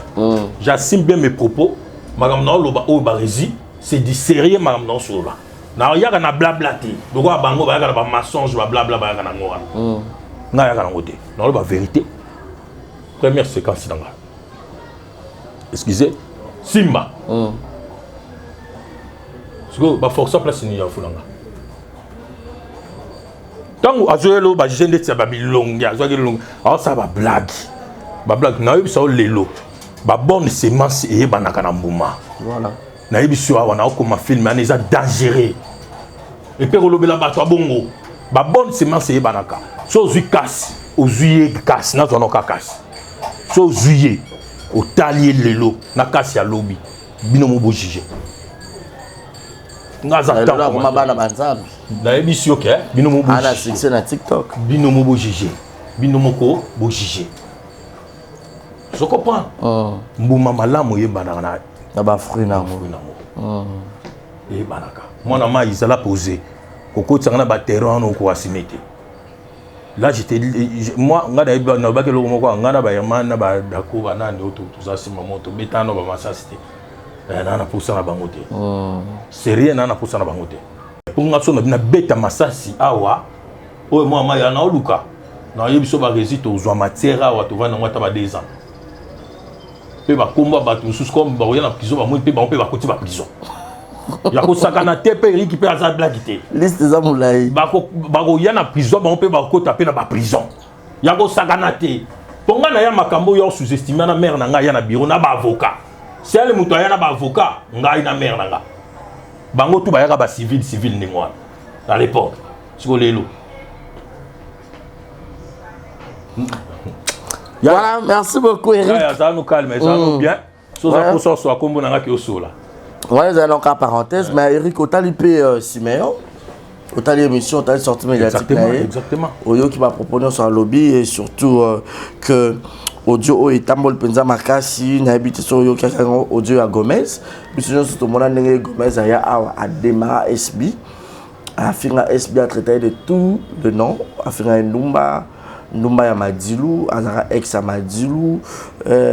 J'assume bien mes propos. Madame non, le bas au barisi, c'est du sérieux madame non sur là. Non, il y a un blablaté. Donc à bango, il y a un mensonge, blabla, il y a un ngora. Non, il y a un côté. Non, le vérité. Première séquence dans là. Excusez, Simba. Parce que bah force place ni ya fulanga. Tant azoelo ba jende tia ba bilongi azoaki long alors ça ba blague na yebi so lelo ba bonne semence et banaka na mbuma voilà na yebi so wana ko ma film ana eza dangereux et pe kolobela ba to bongo ba bonne semence et banaka so zui casse ozuye casse na zono ka casse so zuye o talier lelo na casse ya lobi bino mo bo juger ngaza ta ko mabana banzambi na émission que bino mo bo c'est na TikTok bino mo bo juger bino moko bo juger je comprends mbuma malamu yebana na ba fruit na mo et banaka mona ma izala poser koko tsanga ba terrain no ko asimete là j'étais moi ngada na ba ke lo moko ngana ba yamana ba dako banane oto tuzasima moto betano ba masasite nana poussa na bangote sérieux nana poussa na bangote pour nga so na beta masasi awa o moi ma ya na oluka na yebiso ba résite aux matière awa to vana ngata ba 2 ans pe ba komba ba tous comme ba na prison ba mo pe ba koti ba prison ya ko sakana te pe Eric pe aza blague te liste za mulai ba ko ya na prison ba mo pe ba kota pe na ba prison ya ko sakana te ponga na ya makambo yo sous-estimer na mère na nga ya na bureau na ba avocat si elle muto ya na ba avocat nga ina mère na nga bango tu ba ya ba civil ni moi à l'époque siko lelo voilà merci beaucoup Eric ça nous calme ça nous bien so ça pour ça soit kombo na nga ki osola ouais c'est donc en parenthèse mais Eric Otalipé Siméon Otali émission Otali sortie médiatique exactement Oyo qui va proposer sur le lobby et surtout que audio est tambol penza makasi na habité sur yo kaka audio ya Gomez biso surtout mona ndenge Gomez aya a démarrer SB a finga SB a traité de tout le nom a finga Ndumba ya Madilu azara ex ya Madilu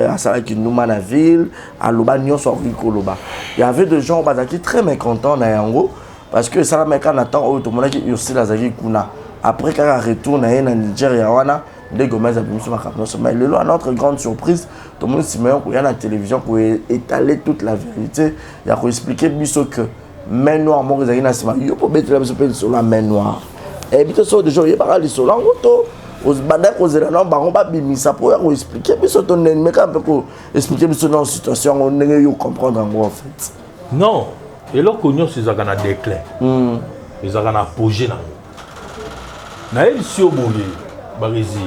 asala ki Ndumba na ville a loba nyonso koloba il y avait des gens bazaki très mécontents na yango parce que ça la meka na temps o to mona ki yosi la zaki kuna après quand retourne na Nigeria wana de Gomez a mis sur ma campagne. Mais le à notre grande surprise, tout le monde s'y met à la télévision pour étaler toute la vérité. Il a expliqué que main noire, moi, il y a une pour mettre la main noire. Et puis, ce des gens, il y a des gens aux bandits, aux éléments, on va bimisa pour expliquer. Mais ce ton ennemi, quand on expliquer dans situation, on ne comprendre en fait. Non, et là, qu'on a ces agana déclin, les agana apogée. Naël si au boulot. Barisi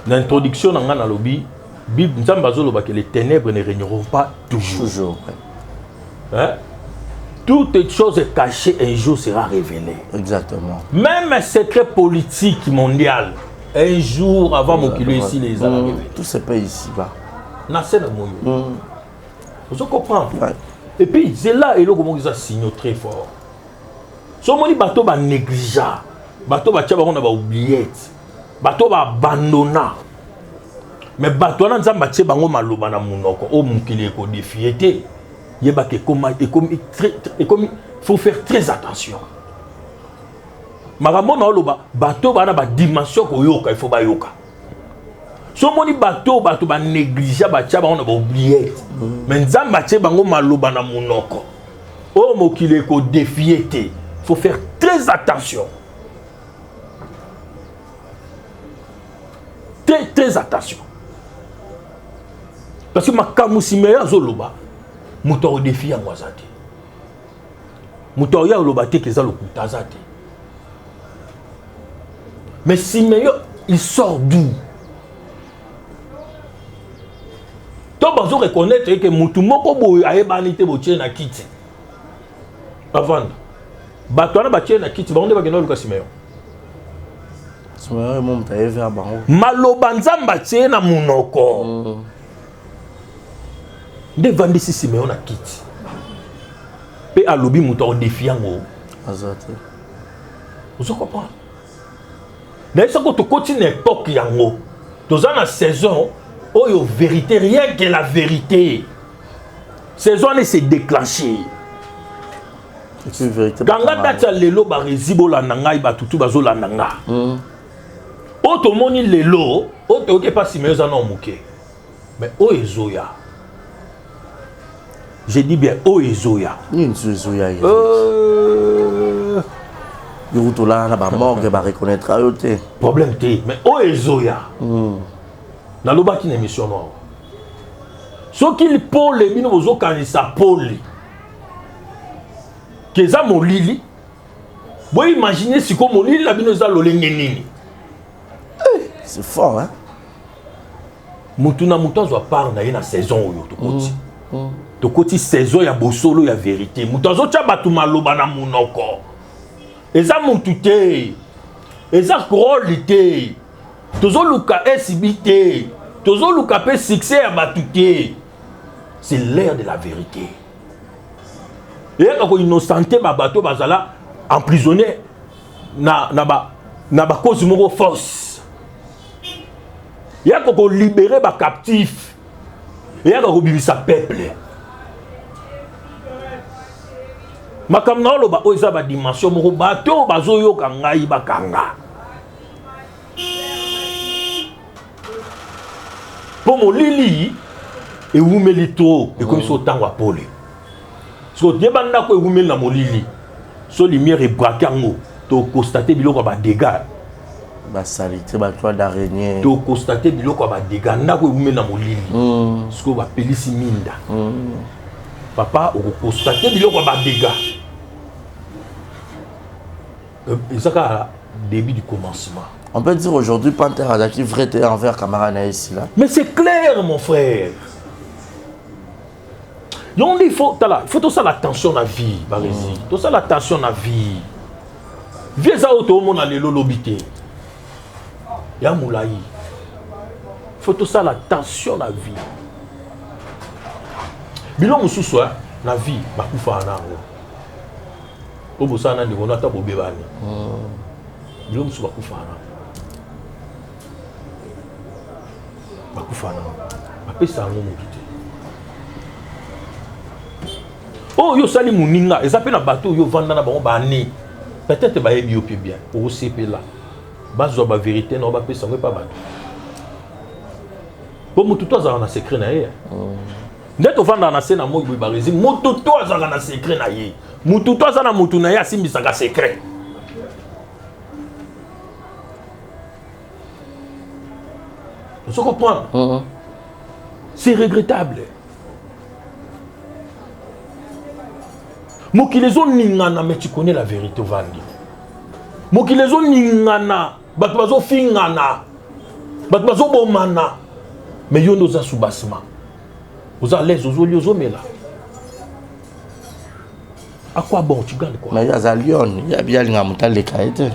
L'introduction dans la lobby, Bible que les ténèbres ne régneront pas toujours. Hein? Toute chose cachée un jour sera révélée. Exactement. Même un secret politique mondial, un jour avant mon kilo ici, les a révélés. Tout se paye ici-bas. Vous comprenez? Et puis, c'est là et là comment ils ont signé très fort. Si on dit bateau va négligeant, bateau va tirer on a oublié, bateau va abandonner. Mais bateau là nous avons tirer bango maloba na munoko, o mukili ko défiété. Yeba que comme faut faire très attention. Maramona oloba bateau ba na ba dimension ko yoka, il faut ba yoka. Si on dit bateau va négliger, on a oublié. Mais nous avons tirer bango maloba na munoko, o mukili ko défiété. Il faut faire très attention. Très attention. Parce que ma kamusimeya zoloba, muto défi à moi zate. Muto ya oloba te keza lokuta zate. Mais Simeyo, il sort d'où? Toi, vous reconnaître que mutu moko boy a ebanité botie na kiti. Avant. Batwana batie na kiti bango bakeno luka Simeyo. Simeyo mo mtaye vers bango. Maloba nzamba tie na munoko. Nde vandisi Simeyo na kiti. Pe alobi muto défiango. Azate. Vous comprenez? D'ailleurs ça ko continue époque yango. Dans la saison oyo vérité rien que la vérité. Saison ne s'est déclenchée. C'est une vérité. Kanga data lelo ba rezibo la nanga ba tutu bazo la nanga. Oto moni lelo, oto oke pas Simeyo za no muke. Mais o ezoya. Je dis bien o ezoya. Ni ezoya. Yo là na ba morgue ba reconnaître ayote. Problème té, mais o ezoya. Na loba ki na émission no. So qu'il pole bino bozo kanisa pole. Keza molili. Vous imaginez si comme molili la bino za lolenge nini. C'est fort hein. Mutuna muto zo part na na saison oyo to koti. To koti saison ya bosolo ya vérité. Muto zo tia batu maloba na munoko. Eza mutute. Eza qualité. Tozo luka SBT. Tozo luka pe succès ya batute. C'est l'ère de la vérité. Et quand on innocenté ba bateau bazala emprisonné na cause moko force. Et quand on libéré ba captif. Et quand on bibisa peuple. Makamna lo ba oza ba dimension moko bateau bazoyo kangai bakanga. Pour mon lili et oumelito et comme ça autant wa pole. So débanda ko egumel na molili. So lumière et brakango to constater biloko ba dégâts. Ba salité ba toile d'araignée. To constater biloko ba dégâts ndako egumel na molili. Sko ba pelisi minda. Papa o constater biloko ba dégâts. Et ça ka début du commencement. On peut dire aujourd'hui Panther a qui vrai envers Camarana ici là. Mais c'est clair mon frère. Donc il faut tout ça l'attention à la vie, Barési. Tout ça l'attention à la vie. Viens ça au tout le monde à l'élobité. Ya moulaï. Il faut tout ça l'attention à la vie. Bilo mususu na vie bakufa nango. Obo sana ndi wona ta bobebani. Bilo mususu bakufa nango. Bakufa nango. Bapesa ngo mokite. Oh yo sali muninga ezape na bateau yo vanda na bango bani peut-être ba yebi yo pe bien o CP là bazo ba vérité na ba pesa ngo pa bateau pour mutu to za na secret na ye ndeto vanda na sena mo ba rezi mutu to za na secret na ye mutu to za na mutu na ye asimbisa ka secret tu comprends c'est regrettable. Mokilezo ningana mais tu connais la vérité vandi. Mokilezo ningana bato bazo fingana. bato bazobomana mais yo ndoza sous-bassement oza l'aise ozoli ozomela à quoi bon tu gagnes quoi mais il y a Lyon il y a bien linga mutale kaite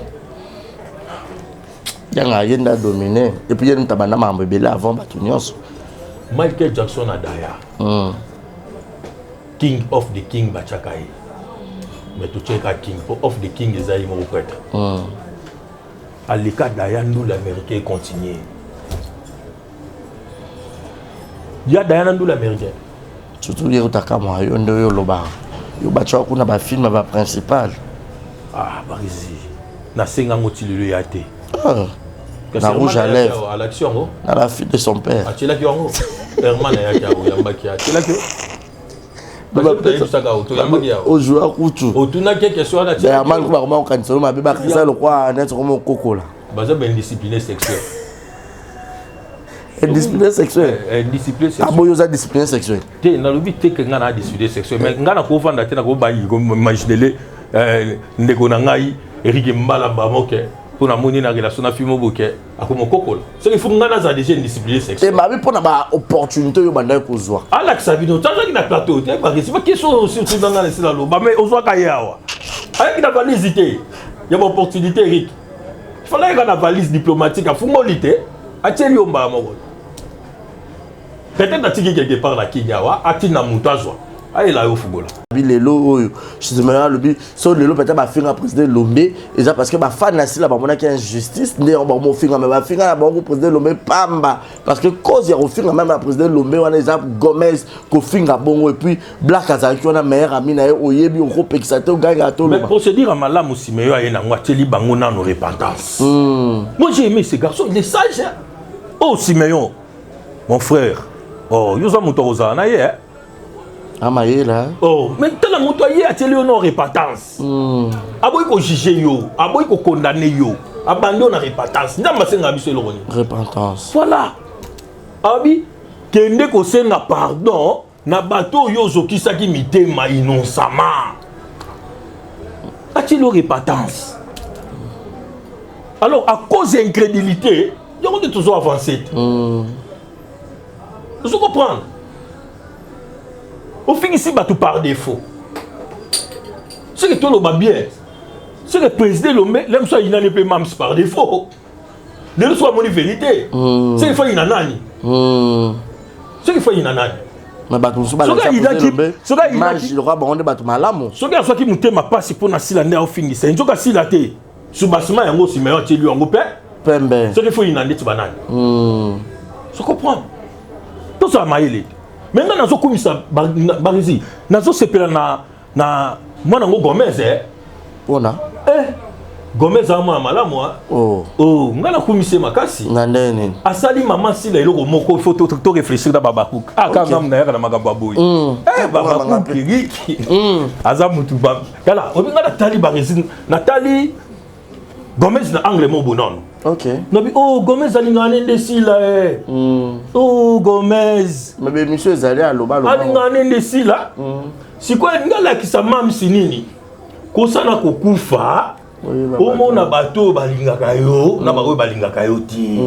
yanga yenda dominer et puis yenda tabana mambo bela avant bato nyonso Michael Jackson a Daya King of the King bachakai mais tu check King of the King ezali mo prêtre alika Daya nous l'américain continue ya Daya nous l'américain surtout les utakama yo ndo yo loba yo bacha kuna ba film ba principal Barisi na senga ngotilelo ya te na rouge à lèvres à l'action na la fille de son père tu l'as qui en Herman ya kawo ya mbaki ya tu l'as que au joueur kutu otuna quelque chose na Herman ko ba ko kanisa ma beba kisa lo kwa net ko mo kokola baza ben discipliné sexuel indiscipliné sexuel indiscipliné sexuel aboyo za discipline sexuelle te na lobi te que ngana discipliné sexuel mais ngana ko vanda te na ko bayi ko imaginele ndeko na ngai Eric Mbala Bamoke pour na moni na relation na film boke akomo kokola c'est qu'il faut ngana za déjà indiscipliné sexuel et mabi pona ba opportunité yo banda ko zwa ala kisabino tazaki na plateau te ba c'est pas question surtout dans la sila lo ba mais ozwa kayawa avec na valise te ya ba opportunité Eric il fallait que na valise diplomatique a fungolité a tieli omba moko peut-être atiki quelque part la Kinyawa atina mutazwa aila yo fugola bilelo oyo je me rappelle bi so lelo peut-être ba finga président Lombe et ça parce que ba fan na sila ba mona ki injustice né on ba mo finga mais ba finga na ba président Lombe pamba parce que cause ya finga même la président Lombe wana exemple Gomez ko finga bongo et puis Black Azaki wana meilleur ami na oyebi on ko pekisa te ganga to mais pour se dire à malamu simeyo ayena ngwateli bango na no repentance moi j'ai aimé ce garçon il est sage hein? Oh Simeon mon frère oh yoza mutoza na ye Amayela oh mais tala moto ye ateli no repentance aboy ko juger yo aboy ko condamner yo abandon na repentance ndamba senga biso eloni repentance voilà abi kende ko senga pardon na bato yo zokisaki mitema innocemment ateli repentance alors à cause d'incrédulité il y a toujours avancé vous comprenez au fin ici bah tout par défaut c'est que tout le monde bien c'est que le président l'aime soit il n'en est pas même par défaut le soit mon vérité c'est qu'il faut une anani c'est qu'il faut une anani mais bah tout ça bah le roi bon de bateau malamu ce gars soit qui monte ma passe pour na sila ne au fin ici un jour qu'à sila te sous basement yango si meilleur tu lui en groupe pembe c'est qu'il faut une anani tu banane je comprends tout ça maïli maintenant nazo komisa Barisi nazo sepela na mwana ngo Gomez pona Gomez ama malamu oh ngana komise makasi na ndeni asali mama sila eloko moko faut to réfléchir na babakuk kanga mna yaka na makambo boy babakuk riki aza mutu ba kala obinga na tali Barisi na tali Gomez na anglais mo bonon ok nabi oh Gomez alingane ndesila oh Gomez mais monsieur Zali aloba alingane ndesila siko ngala kisa mam sinini kosana kokufa omona bato balingaka yo na bago balingaka yo ti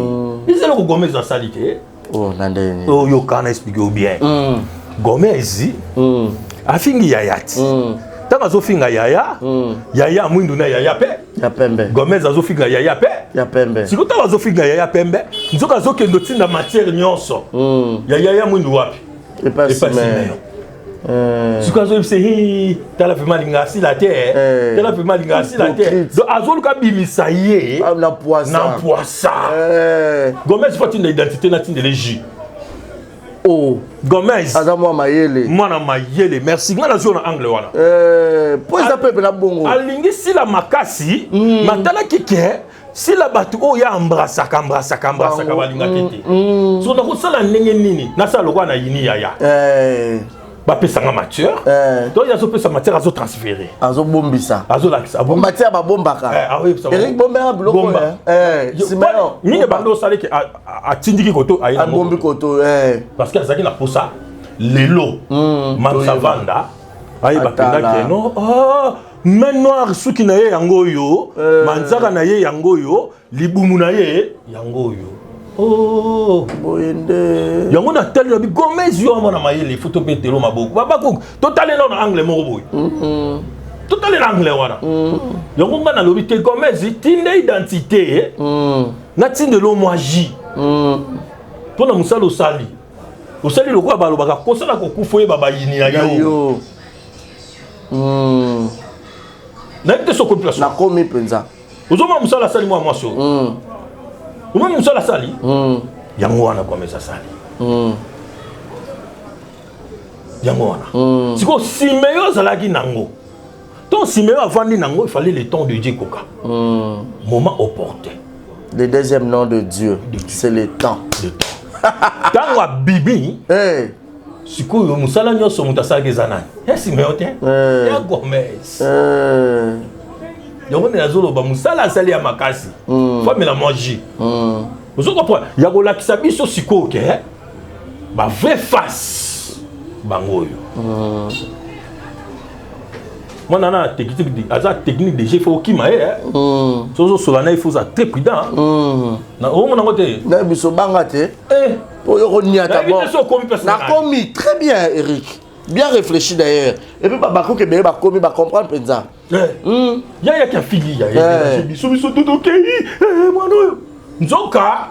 izelo ko Gomez asali te oh nandeni oh yo kana expliquer bien Gomez afingi yayati tant azofinga yaya yaya mwindu na yaya pe ya pembe Gomez azofinga yaya pe ya pembe siko ta azofinga yaya pembe nzoka azokendo tinda matière nyonso yaya mwindu wapi et pas Simeon siko azobise tala fe malinga si la terre tala fe malinga si la terre donc azoluka bimisa ye na poissa Gomez faut une identité na tinde leji oh Gomez azamo mayele mwana mayele merci ngana zo na anglais wana po za pepe na bongo alingi sila makasi matala kike sila batu o ya embrassaka balinga kete so na ko sala ndenge nini na sala kwa na yini yaya bapesanga matière donc yazo pesa matière azo transférer azo bombisa azo lakisa matière ba bombaka Eric Bombe a bloko Simeon ni bando sale ke atindiki koto ayina bombi koto parce que azaki na posa lelo Mansavanda ayi bakenda ke no main noire suki na ye yango yo manzaka na ye yango yo libumu na ye yango yo Oh, boyende. Yango na tali na bi Gomez yo mona mayele photo petelo maboko. Baba ko total na anglais mo boy. Total na anglais wana. Yango ngana lobi te Gomez tinde identité na tinde lo moaji. Pona musalo sali. Osali lokwa balo baka kosala ko kufoye baba yini na yo. Na ite soko place. Na komi penza. Ozoma musala sali moi so. Uma musala sali. Yango wana kwa mesa sali. Yango wana. Siko Simeyo zalaki nango. Ton Simeyo avandi nango, il fallait le temps de Dieu koka. Moment opportun. Le deuxième nom de Dieu, c'est le temps. Le temps. Tango a bibi. Siko yo musala nyoso mutasala gezanani. Simeyo te. Ya Gomez. Yango na zolo ba musala sali ya makasi. Femme la manger. Vous comprenez? Yago la kisabiso siko ke. Ba vrai face. Bangoyo. Moi nana technique de jeu faut kima sozo solana il faut ça très prudent. Na o mona ngote. Na biso banga te. Pour yo nia d'abord. Na komi très bien Eric. Bien réfléchi d'ailleurs. Et puis Babako que bien ba komi ba comprendre penza. Ya qui fili ya. Biso tout OK. Moi no. Nzoka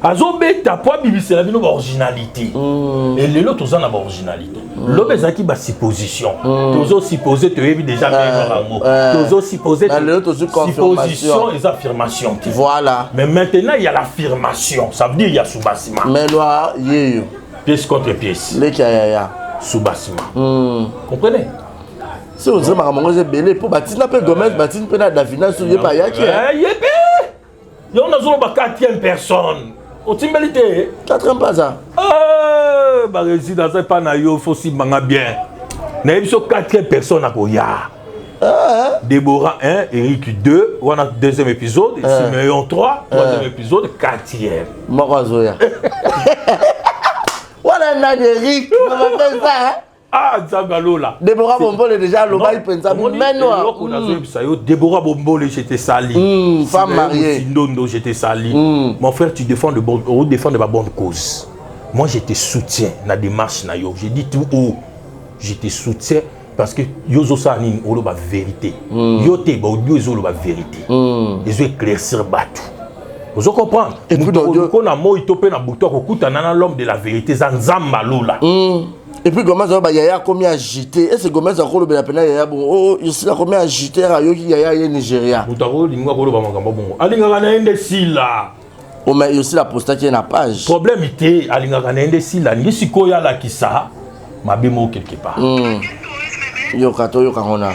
azobeta po bibisela bino ba originalité. Et le lot tozana ba originalité. L'obezaki ba supposition. Tozo supposer te yebi déjà même tozo supposer supposition et affirmation. Voilà. Mais maintenant il y a l'affirmation. Ça veut dire il y a sous-bassement. Mais noir yeyo. Pièce contre pièce. Le kaya sous-bassement. Comprenez? Si on dit que belé pour Batina pe Gomez, Batina pe na Davina sur yepa yaki. Yébé. Yo na zolo ba 4e personne. Au timbalité. 4e pas ça. Bah résident ça pas na yo faut si manga bien. Na émission 4e personne à Koya. Déborah 1, Eric 2, on a 2e épisode, Simeon 3, 3e épisode, 4e. Morazoya. Voilà na Eric, on va faire ça. Ah, Zagalola. Déborah Bombole déjà l'obaï pensa Déborah Bombole j'étais sali. Femme mariée. Sindondo j'étais sali. Mon frère tu défends de ma bonne cause. Moi je te soutiens dans la démarche na yo. J'ai dit tout haut. Je te soutiens parce que yo zo sanin olo ba vérité. Yo te ba audio zo ba vérité. Ils ont éclaircir batou. Vous comprenez? Et puis on a moi topé na bouton ko kutanana l'homme de la vérité Zanzamba Lola. Et puis Gomez a yaya commis agité. Et c'est Gomez a collé la peine yaya bon. Oh, il a commis agité à Yoki yaya et Nigeria. Boutaro lingua kolo ba makamba bongo. Alinga na ende sila. Oh mais aussi la posta qui est na page. Problème était alinga na ende sila. Ngi sikoya la kisa. Mabemo quelque part. Yo kato yo kangona.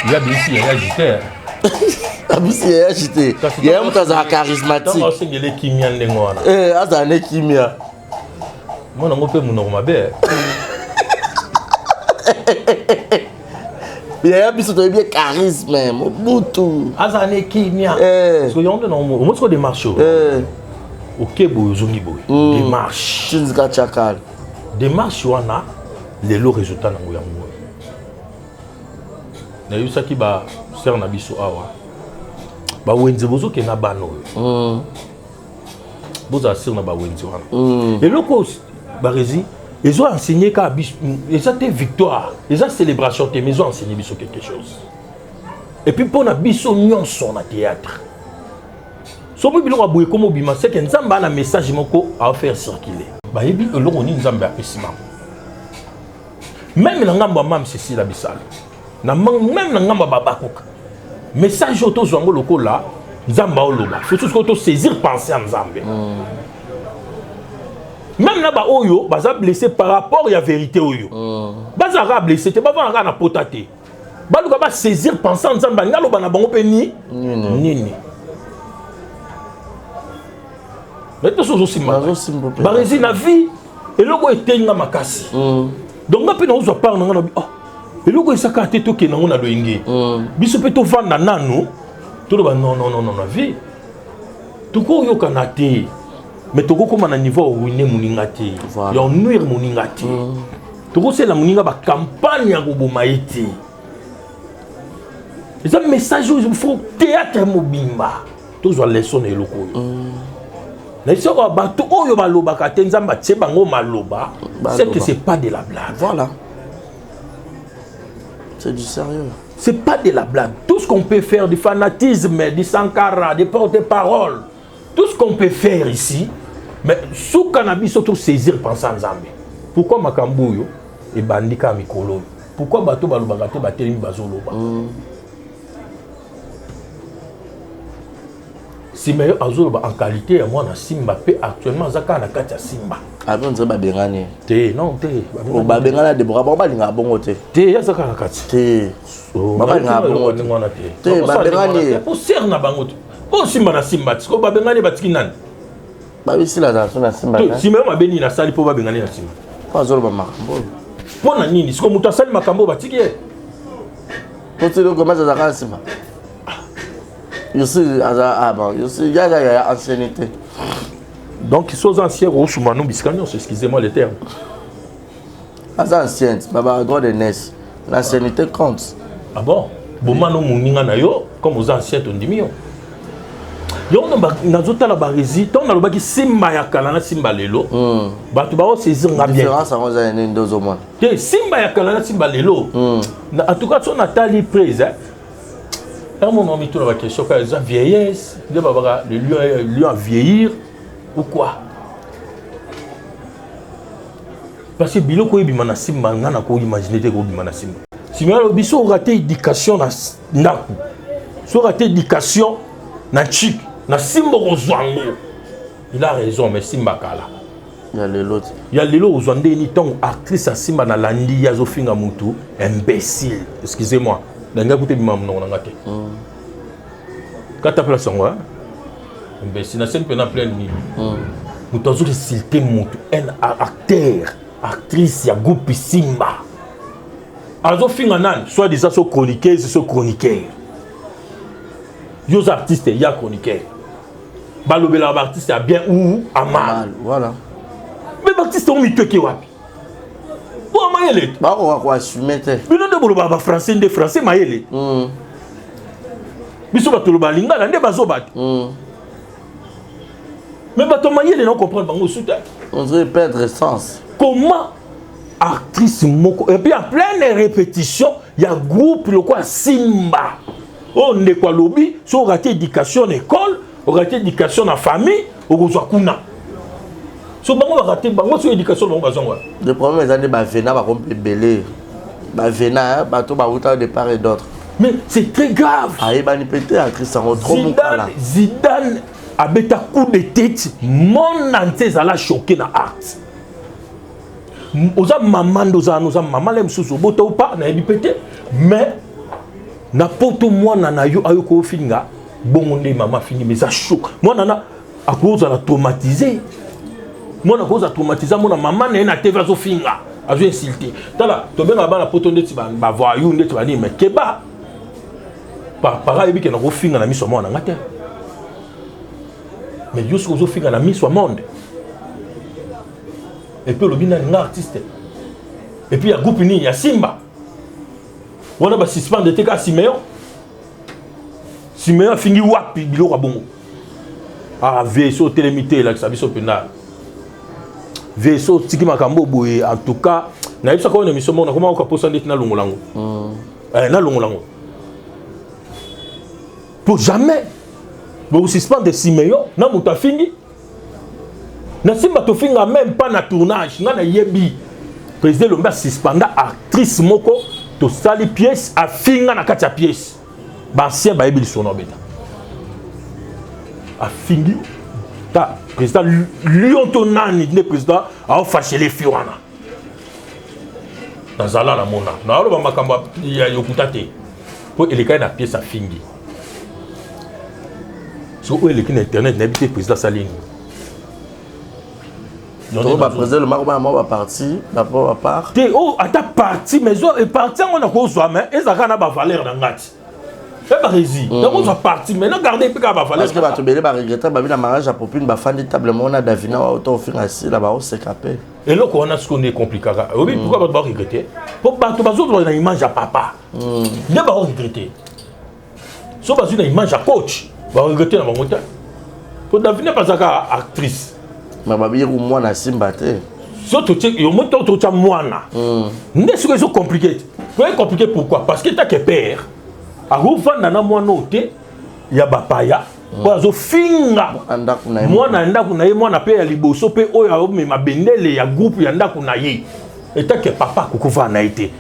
Il y a bien ici, il y a agité. Abisi il y a agité. Il y a un mutaza charismatique. Dans c'est les kimia ndengona. Azane kimia. Moi non peut mon normabe. Il y a biso to bien charisme, Mobutu. Azane kimia. Parce que yonde non mo so démarche. OK boy zongi boy. Démarche. Chinzika chakal. Démarche wana les lots résultats nango yango. Na yusaki ba ser na biso awa. Ba wenze bozo ke na bano. Boza ser na ba wenze wana. Et loko ba rezi ils ont enseigné qu'à biso ils ont victoire, ils ont célébration, mais ils ont enseigné biso quelque chose. Et puis pour na biso nyonso na théâtre. Somo biloko boye comme bima c'est que nzamba na message moko à faire circuler. Ba yebi eloko ni nzamba apesima. Même na ngamba mam ceci la bisalo. Même na ngamba babakoka. Message auto zongo loko là, nzamba oloba. Faut tout auto saisir penser à nzambe. Même na ba oyo baza blessé par rapport à la vérité oyo. Baza ra blessé te ba va na potate. Ba luka ba saisir penser à nzamba ngalo ba na bango pe ni nini. mais to so simba barezi na vie eloko etenga makasi donc ngapi na uzwa par na ngana oh eloko esaka te to ke na ngona loingi biso pe to vanda nanu to ba non na vie to ko yoka na te mais to ko koma na niveau ruiner moninga te ya nuire moninga te to ko c'est la moninga ba campagne ya go boma ete les un message il faut théâtre mobimba to zo leçon eloko mais si on va tout oyo baloba ka tenzamba tse bango maloba c'est que c'est pas de la blague. Voilà. C'est du sérieux. C'est pas de la blague. Tout ce qu'on peut faire du fanatisme, du sankara, des porte-paroles, tout ce qu'on peut faire ici, mais sous cannabis surtout saisir pensant Nzambe. Pourquoi Makambuyo et Bandika Mikolo? Pourquoi bato baloba te batelemi bazoloba? Si meilleur azoloba en qualité à moi na Simba pe actuellement zaka na kati ya Simba. Avant de ba bengani. Te non te. Ba bengana de bora ba linga bongo te. Te ya zaka na kati. Te. Ba linga bongo te. Te ba bengani. Pour ser na bango te. Bon Simba na Simba, ko ba bengani batiki nani? Ba bisi la za na Simba. Si meilleur ma beni na sali po ba bengani na Simba. Pas azoloba makambo. Pona nini? Siko mutu asali makambo batiki ye. Potelo comment ça zaka Simba? Je suis ancienneté. Donc, ils sont anciens, excusez-moi le terme. Ancienne, droit de naissance. L'ancienneté compte. Ah bon? Bomano Mouninga Nayo, comme aux anciens, on dit mieux. Yo nazota la barezi ton na lobaki simba ya kala na simba lelo batu ba saisir nga bien différence en za ene ndozo mona te simba ya kala na simba lelo en tout cas son atali prise un moment mi tourne la question quand ils ont vieillesse le baba le lion à vieillir ou quoi parce que biloko ebima na simba ngana ko imaginer te ko bima na simba si mais le biso raté éducation na ndaku so raté éducation na chic na simba ozwango il a raison mais simba kala il y a lelo ozwande ni ton actrice à simba na landi ya zo finga mutu imbécile excusez-moi ndanga kuté bima mnona ngate kata place ngwa imbécile na scène pena plein ni mutu azo insulter mutu un acteur actrice ya groupe simba azo finga nani soit disant so chroniqueuse so chroniqueur Yos artistes, il y a chroniqueur. Balobela artiste a bien ou à mal. Voilà. Mais artiste on mit que wapi. Bon maïle. Ba on va quoi assumer te. Mais non de boloba ba français de français maïle. Biso ba toloba linga la nde bazo bat. Mais ba to maïle non comprendre bango souta. On dirait perdre sens. Comment actrice moko et puis en pleine répétition, il y a groupe le quoi Simba. On n'est pas lobby, si on rate éducation à l'école, on rate éducation à la famille, on reçoit kuna. Si on rate éducation à la famille, le problème est que Bavena va rompre belé. Bavena, bateau va de part et d'autre. Mais c'est très grave. Ah, il va nous péter à Christian trop Zidane a bêta coup de tête, mon entier a la choqué dans art. Oza maman doza nous a maman l'aime sous au boto pas na pété, mais n'importe moi nana yo ayoko finga bon on est maman fini mais ça choque moi nana à cause la traumatisé moi na cause traumatisé moi maman na TV zo finga azo insulté tala to benga ba na poto ndeti ba voyou ndeti ba ni mais keba para ebi ke na ko finga na miso moi na ngate mais yo zo finga na miso monde et puis le bina na artiste et puis il y a groupe ni il y a Simba. On a suspendre des cas Siméon. Siméon finit wapi biloko bongo. Ah VSO télémité là ça biso pena. VSO tiki makambo boye en tout cas na yebisa ko na miso mona comment on posa ndeti na longolango. Na longolango. Pour jamais vous suspendre des Siméon na muta fingi. Na Simba to finga même pas na tournage na yebi. Président Lomba suspenda actrice moko to sali pièce a finga na kati ya pièce bancien ba yebili sono beta a fingi ta président lion to nani ne président a fâché les fiwana dans ala la mona na alo ba makamba ya yokutate po eleka na pièce a fingi so o eleki na internet na bité président salini Donc ba président le marque ba parti, ba part. Té oh ata parti mais zo et parti on a ko zo mais ezaka na ba valeur na ngati. Et ba rési. Donc on va parti maintenant garder pe ka ba valeur. Parce que ba to belé ba regretter ba na mariage à popine ba fondamentalement on a Davina auto fin assis là ba on s'est capé. Et là on a ce qu'on est compliqué. Oui, pourquoi ba regretter? Pour ba to ba zo na image à papa. Ne ba regretter. So ba une image à coach. Ba regretter na bango. Pour Davina pas ça actrice. Mais babi ou moi na simbate. Surtout yo monto to cha mwana. N'est-ce que c'est compliqué. C'est compliqué pourquoi? Parce que t'as que père. A ruvanda na mwana ote ya bapaya. Kwa zo finga. Mwana ndaku na ye mwana pe ya liboso pe oyo ya mema bendele ya groupe ya ndaku na ye. Et t'as que papa kukuva na été.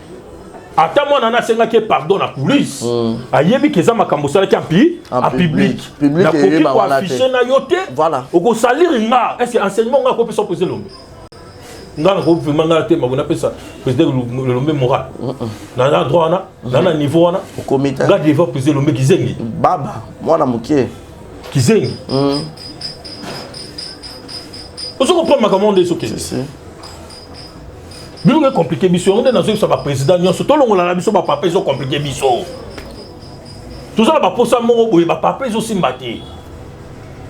Ata mwana na senga ke pardon na police. Ayebi keza makambo sala ki en public. Na koki ko afficher na yote. Voilà. Oko salir nga. Est-ce que enseignement nga ko peut s'en poser l'homme? Nga ko vraiment nga te mabona pe ça président le lombe moral. Na droit na niveau na au comité. Nga devant poser l'homme kizengi. Baba, mwana mukie. Kizengi. Ozo ko prendre makambo ndeso ke. Bien compliqué biso on est dans un ça président nyonso to longola na biso ba papa ils ont compliqué biso tout ça ba posa mo boye ba papa ils ont simbati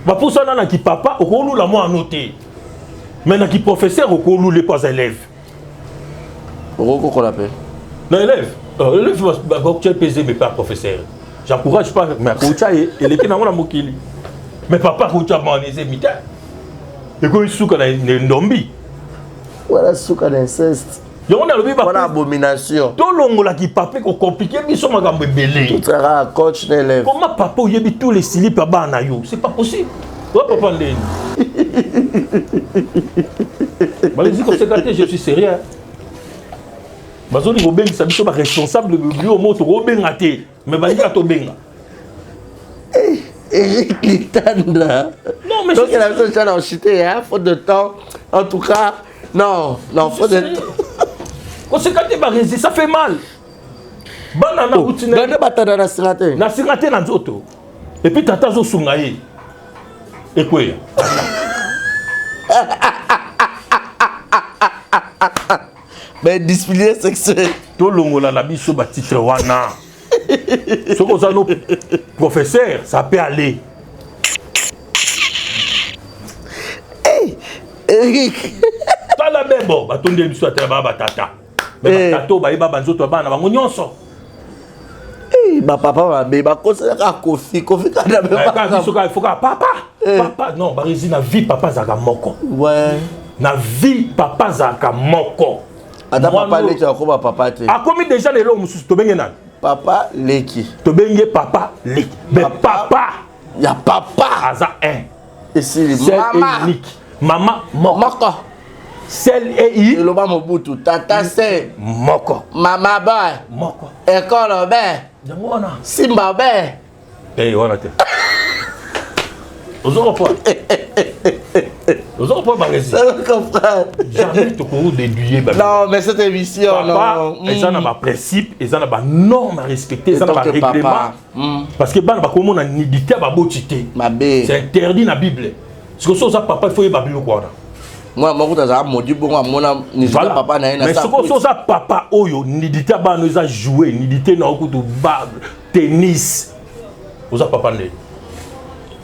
ba posa na ki papa okolu la mo anoté mais na ki professeur okolu les pas élèves roko qu'on appelle na élève élève ba tu pesé mais pas professeur j'encourage pas mais kocha et les na mokili mais papa kocha manéze mita et ko isuka na ndombi. Voilà souka d'inceste. Voilà abomination. Tout longola qui papa ko compliqué biso makambo belé. Tout sera coach d'élève. Comment papa yebi tous les slips ba na yo? C'est pas possible. Ouais papa ndeni. Balezi ko sekate je suis sérieux. Bazoni go bengi sa biso ba responsable de bio moto go benga te. Mais ba yika to benga. Eric Litanda. Non mais donc il a besoin de ça dans chité hein, faute de temps. En tout cas non, faut de quand c'est quand tu vas résister, ça fait mal. Banana routine. Gardez batana na singate. Na singate na nzoto. Et puis tata zo sungaye. Et quoi? Mais discipline sexuelle. To longola la biso ba titre wana. Ce qu'on a nos professeurs, ça peut aller. Hey, Eric. La bebo batonde biso atela ba batata mais batato ba yeba banzoto bana bango nyonso ba papa ba be ba conseiller ka kofi kana be ba biso ka foka papa non ba résine na vie papa zaka moko ouais na vie papa zaka moko ada papa leki ko ba papa te akomi déjà les longs mususu to benge nan papa leki to benge papa leki mais papa ya papa aza un et c'est maman moko Celle et I. Le bas mobutu. Tata c'est. Moko. Mama boy. Moko. École ben. Simba ben. Eh, on a été. Aux autres points. Aux autres points, Barési. Jamais tu peux déduire. Non, mais cette émission, non. Ils ont un principe, ils ont un norme à respecter, ils ont un règlement. Parce que ban comme on a nidité à beauté. C'est interdit dans la Bible. Parce que ça, papa, il faut y avoir quoi. Moi, je suis maudit pour moi, papa na mais ce que ça papa oyo nidité ba nous a joué, nidité na okutu bab, tennis. Oza papa ndé.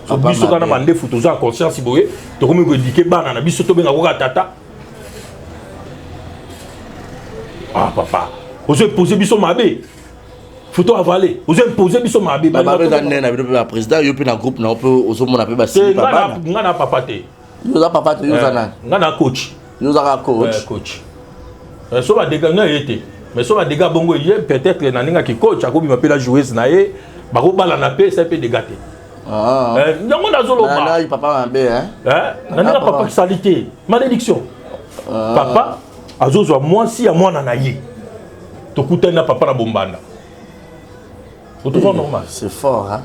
So biso kana mande foot oza conscience boye, to komi ko éduquer bana na biso to benga ko tata. Ah papa, oza poser biso mabe. Photo avalé, oza poser biso mabe. Ba ba na président yo pe na groupe na on peut ozo mona pe ba si papa. Ngana papa te. Nous avons papa, nous avons un coach. Nous avons coach. Coach. So va dégâts été. Mais so va dégâts bongo peut-être les naninga qui coach a ko bima pe la joueuse na ye, ba ko bala na pe ça peut dégater. Ah. Nyango na zolo ba. Nana papa mambe hein. Nana papa qui salité. Malédiction. Papa azozo moi si ya mwana na ye. To kutana papa na bombanda. Tout est normal. C'est fort hein.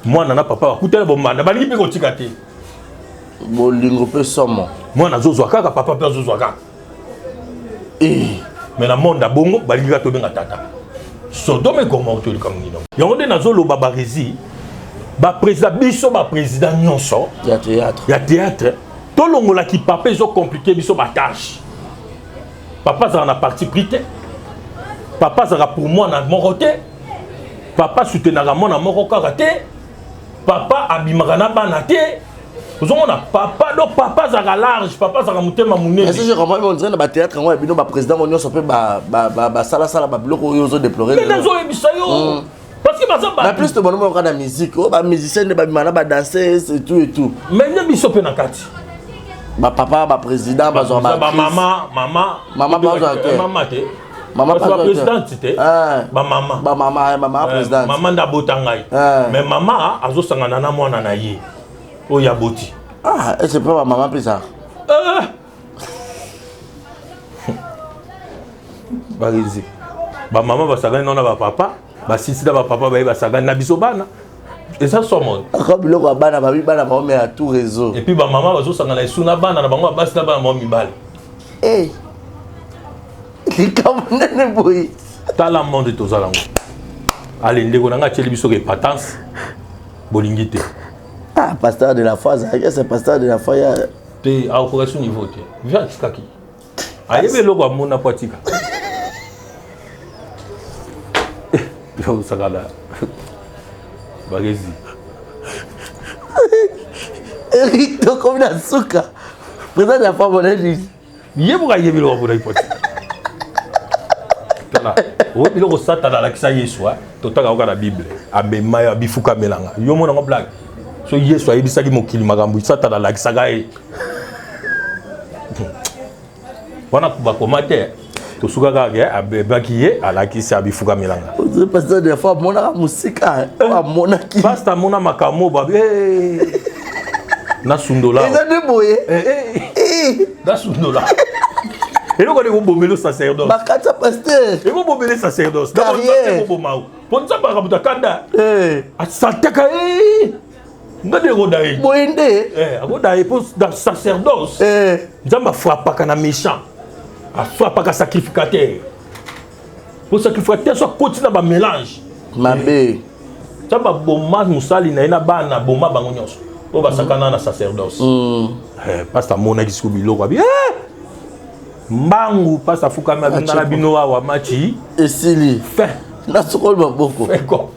Moi nana papa kutana bombanda, ba lingi pe ko tikate. Bolingo pe somo. Moi na zozo kaka papa pe zozo kaka. Mais na monde bongo balingi to benga tata. Sodome et Gomorrhe to likamnino. Yonde na zolo babarezi ba président biso ba président nyonso ya théâtre. Ya théâtre Tout le monde qui papa ils ont compliqué biso ba tâche. Papa ça na parti prité. Papa ça pour moi na mon côté. Papa soutenara moi na mon côté. Papa abimaka na bana te. Vous on a papa donc papa ça large, papa ça monter ma monnaie. Est-ce que je comprends on dirait na ba théâtre quand bino ba président on so pe ba sala ba biloko yo zo déplorer. Mais nazo ebisa yo. Parce que mais plus de bon moment quand la musique, ba musicien de ba bimana ba danser et tout. Mais ne biso pe na kati. Ba papa ba président ba zo ba maman ba zo acteur. Maman te. Maman pas présidente c'était. Ba maman présidente. Maman da botangai. Mais maman azo sangana na mwana na ye. Oya boti. Ah, c'est pas ma maman plus ça. Barizi. Ba maman ba sagana non na ba papa, ba sisi da ba papa ba sagana na biso bana. Et ça son monde. Comme le roi bana ba mais à tout réseau. Et puis ba maman ba zo sangana suna bana na bango ba sina bana mo mibale. Eh. Il comme nene boy. Tala monde to zalango. Allez ndeko na nga tsheli biso ke patence. Bolingite. Ah, pasteur de la foi, c'est pasteur de la foi. Tu as encore ce niveau. Viens, Kaki. Aïe, mais le roi, mon apotika. Je ça là. Bagezi. Eric, tu comme la souka. Président de la foi, mon ami. Yé, vous avez vu le roi pour l'apotika. Oui, il y a ça, tu as la kisa yeswa. Tu as la Bible. Abema, bifuka melanga. Yo, mon blague. So Yesu ayebisaki mokili makambo Satan alakisaka ye. Wana bakoma te tosukaka ke abebaki ye alakisi abifuka milanga. Le pasteur de fois monaka musika amonaki. Pasteur mona makamo ba na sundola. Eza de boye. Na sundola. Et nous on bomber le sacerdoce. Bakata pasteur. Et vous bomber le sacerdoce. D'abord ça bomber mau. Pour ça ba kabuta kanda. Asataka Boyende. Pour dans sacerdoce. Nzamba frappe pas na méchant. A frappe pas sacrificateur. Pour sacrificateur soit continue ba mélange. Mabé. Nzamba bomma musali na ina bana bomma bango nyonso. O ba sakana na sacerdoce. Pasteur mona kisiko biloko bi. Mbangu pasteur fukama bingala bino wa machi. Esili. Fait. Na sokol maboko. Fait quoi?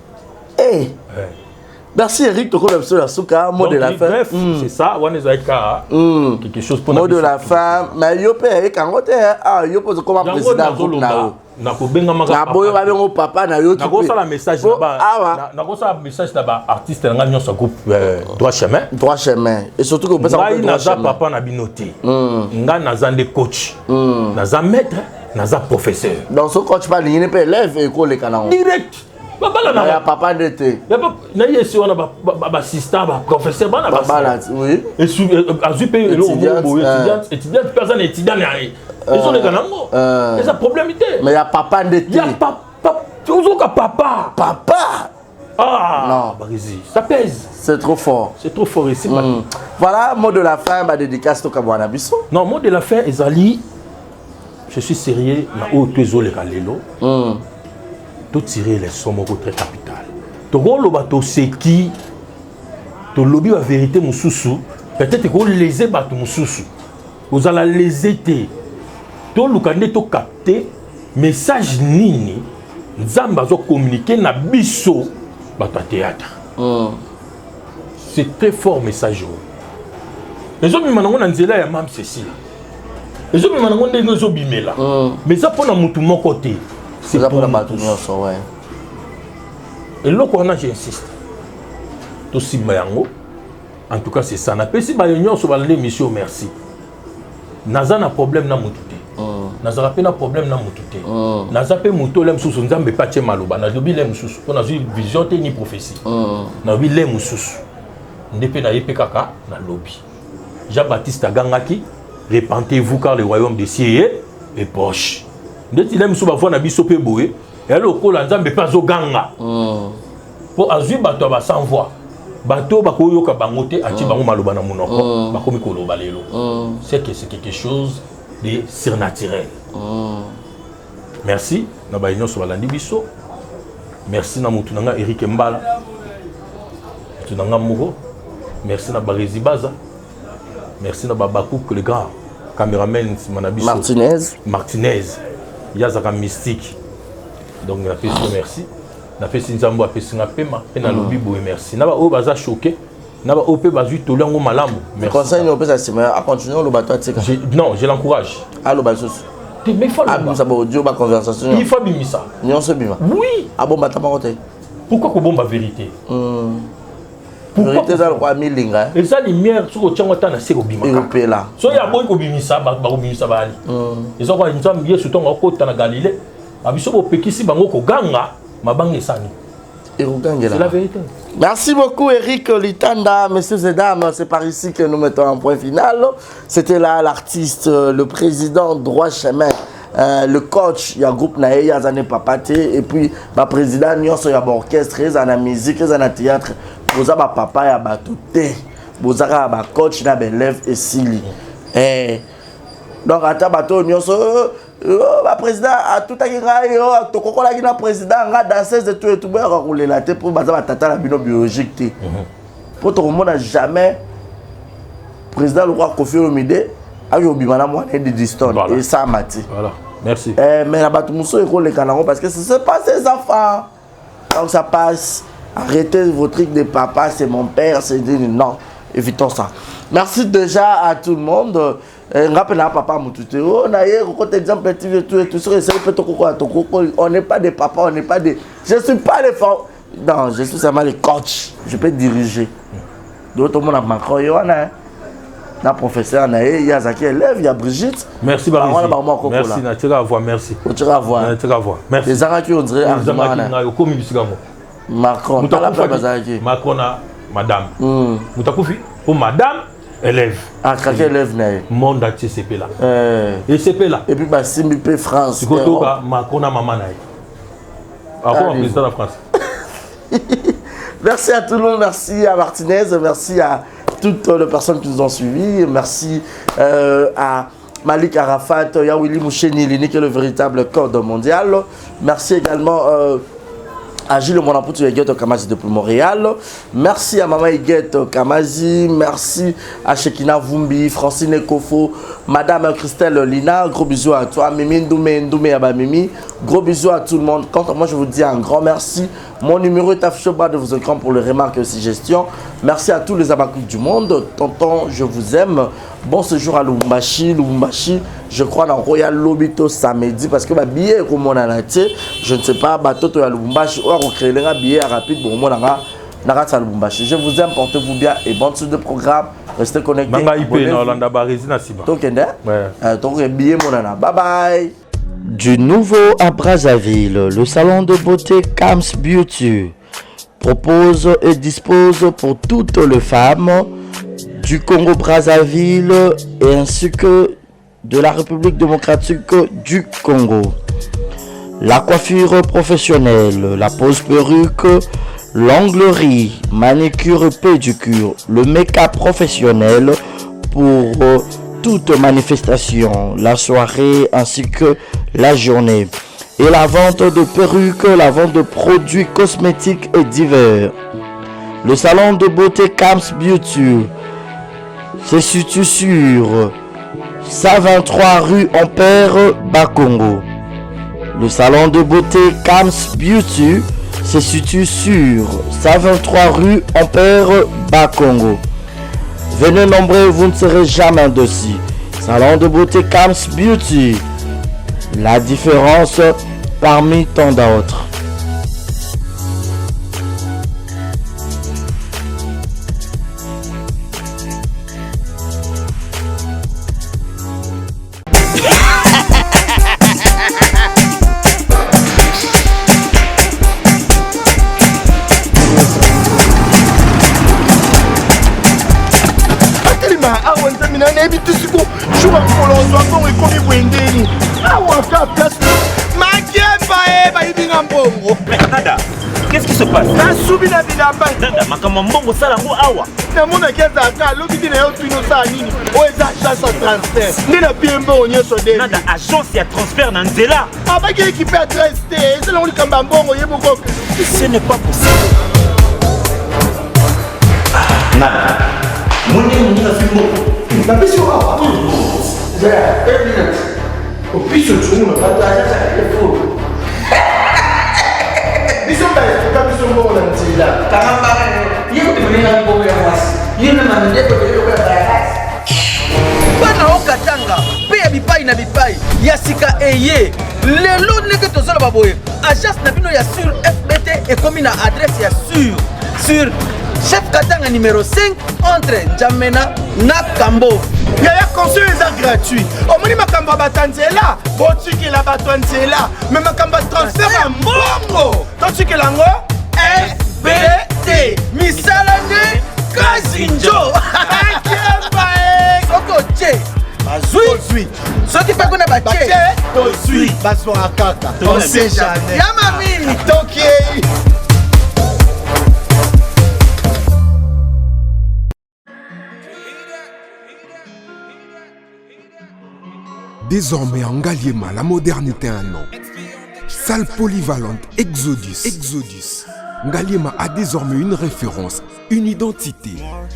Merci Eric, tu connais la souka, mot de la fin. Bref, c'est ça, on est avec quelque chose pour mot de la fin, mais yo père quand on yo pose comme président groupe na. Na ko benga maka. Na boyo ba bengo papa na yo tu. Na ko sala message là-bas. Na ko sala message là-bas artiste nga nyonso groupe droit chemin. Droit chemin. Et surtout que ça droit chemin. Papa na binoté. Nga naza de coach. Naza maître, naza professeur. Donc ce coach pas ni pas élève école les canons. Direct. Ya papa ndete. Ya papa na yesi on ba assistant ba professeur bana ba. Oui. Et su azu pe le étudiant personne étudiant na. Ils sont les canons. Et ça problème était. Mais ya papa ndete. Ya papa. Tu oses ka papa. Papa. Ah non, Barizi, ça pèse. C'est trop fort. C'est trop fort ici. Voilà, mot de la fin, ma dédicace to Kabwana Bisso. Non, mot de la fin Ezali. Je suis sérieux na o tezo le kalelo. To tirer les sommes très capitales. To golo bato seki. To lobby la vérité mususu. Peut-être que léser bato mususu. Vous allez les aider. To lukande to capter message nini. Nzamba zo communiquer na biso bato théâtre. C'est très fort message. Les hommes manango na nzela ya mam Cécile. Les hommes manango ndenge zo bimela. Mais ça pour na mutu mon côté. C'est pour la bateau ouais. Et là qu'on a j'insiste. Tout si mayango. En tout cas c'est ça. Na pesi ba union sur l'émission merci. Naza na problème na mutute. Naza pe na problème na mutute. Naza pe muto lem susu nzambe pa tche maloba. Na dobi lem susu. On a vu vision te ni prophétie. Na dobi lem susu. Ndepe na yepe kaka na lobby. Jean-Baptiste Agangaki, répentez-vous car le royaume des cieux est proche. Ndeti lem suba fona biso pe boye. Et alors ko la nzambe pa zo ganga. Pour azui bato ba sans voix. Bato ba ko yoka bangote ati bango maloba na monoko. Ba komi ko loba lelo. C'est que c'est quelque chose de surnaturel. Merci na ba union so balandi biso. Merci na mutu nanga Eric Mbala. Mutu nanga Muro. Merci na Barizi Baza. merci na Babakouk le grand caméraman Manabiso Martinez Yazaka Mystique donc na fait merci na fait Nzambo a fait singa pema et na lobi boy merci na ba o baza choqué na ba o pe bazui tolango malamu merci conseil no pe ça c'est à continuer le bateau tika non je l'encourage allo baso mais faut ça ba audio ba conversation il faut bimisa nyon se bima oui abo bata ba côté pourquoi ko bomba vérité vérité ça quoi milinga et ça lumière sur au tchango ta na se ko bima europé là so ya boy ko bimisa ba ko bimisa ba ali ils ont quoi ils ont bien surtout ko ta na Galilée abiso bo pekisi bango ko ganga mabange sani. C'est la vérité. Merci beaucoup Eric Litanda, messieurs et dames, c'est par ici que nous mettons un point final. C'était là l'artiste, le président droit chemin, le coach, il y a groupe nae, il y a zané papaté et puis le président il y a orchestre, il y a la musique, il y a le théâtre, vous avez papa, il y a tout, vous avez un coach, il y a des élèves et sili. Donc à tabato il y a le président a tout à l'heure, tu comprends le président a dansé de tout et tout, rouler la tête pour tata la bino biologique. Pour tout le monde n'a jamais président le roi Kofi Olomide a eu obimana moi de distance et ça m'a dit. Voilà, merci. Mais la batumousso est les canards parce que ce n'est pas ses enfants. Donc ça passe. Arrêtez vos trucs de papa, c'est mon père, c'est non, évitons ça. Merci déjà à tout le monde. Papa on n'est pas des papas, on n'est pas des. Je suis pas les femmes. Non, je suis seulement les coachs. Je peux diriger. D'autres monde a Macron, il y a professeur, il y a Zaki élève, il y a Brigitte. Merci Barisi. Merci, tu vas voir, merci. Tu vas voir. Merci. Les Araki on dirait Macron. Macron a madame. Moutakufi pour madame. Élève. Ah, quel élève n'est monde à TCP là. Et CP là. Et puis, bah, Simipé France. Tu connais Macron à maman naï. Après, on président de la France. Merci à tout le monde. Merci à Martinez. Merci à toutes les personnes qui nous ont suivis. Merci à Malik Arafat, Yawili Moucheni, qui est le véritable code mondial. Merci également à Gilles Monapoutou Eguet Kamazi depuis Montréal. Merci à Maman Eguet Kamazi. Merci à Shekina Vumbi, Francine Ekofo, Madame Christelle Lina. Gros bisous à toi. Mimi Ndoumé Abamimi. Gros bisous à tout le monde. Quant à moi, je vous dis un grand merci. Mon numéro est affiché au bas de vos écrans pour les remarques et aussi gestion. Merci à tous les abakouks du monde. Tonton, je vous aime. Bon séjour à Lubumbashi. Lubumbashi, je crois dans Royal Lobito samedi parce que ma billet est comme on a été. Je ne sais pas, bateau à Lubumbashi. On crée un billet rapide pour moi. Je vous aime, portez-vous bien et bonne suite de programme. Restez connectés. Bye bye. Du nouveau à Brazzaville, le salon de beauté Kams Beauty propose et dispose pour toutes les femmes du Congo-Brazzaville et ainsi que de la République démocratique du Congo. La coiffure professionnelle, la pose perruque, l'onglerie, manicure et pédicure, le make-up professionnel pour toute manifestation, la soirée ainsi que la journée. Et la vente de perruques, la vente de produits cosmétiques et divers. Le salon de beauté Kams Beauty se situe sur 123 rue Ampère, Bakongo. Le salon de beauté Kams Beauty se situe sur 123 rue Ampère, Bakongo. Venez nombreux, vous ne serez jamais dessus. Salon de beauté Kams Beauty. La différence parmi tant d'autres. Nada, qu'est-ce qui se passe? Nada, agence et transfert dans Nzela. Ce n'est pas possible. Nada, La piste aura. Zé, 1 minute. Au piste, tu nous pas d'argent, ça fait fou. Bisous, pas bisous, bon, on a dit là. Caramba, il y a un peu de il y a un bana okatanga pe ya bipai na bipai ya sika eye lelo ndenge tozala baboye agence na bino ya sur FBT ekomi na adresse ya sur chef katanga numéro 5 entre Njamena na Kambo. Yaya conseil eza gratuit. Omoni makambo ya batanzela botikela bato ya nzela me makambo ya transfert ya mbongo totikela yango FBT misala nde kazinjo soko tie bazwi soki mpe kuna batie tozwi bazwaka kaka on sait jamais ya mami tokei. Désormais en Ngaliema, la modernité a un nom. Salle polyvalente Exodus. Ngaliema a désormais une référence, une identité.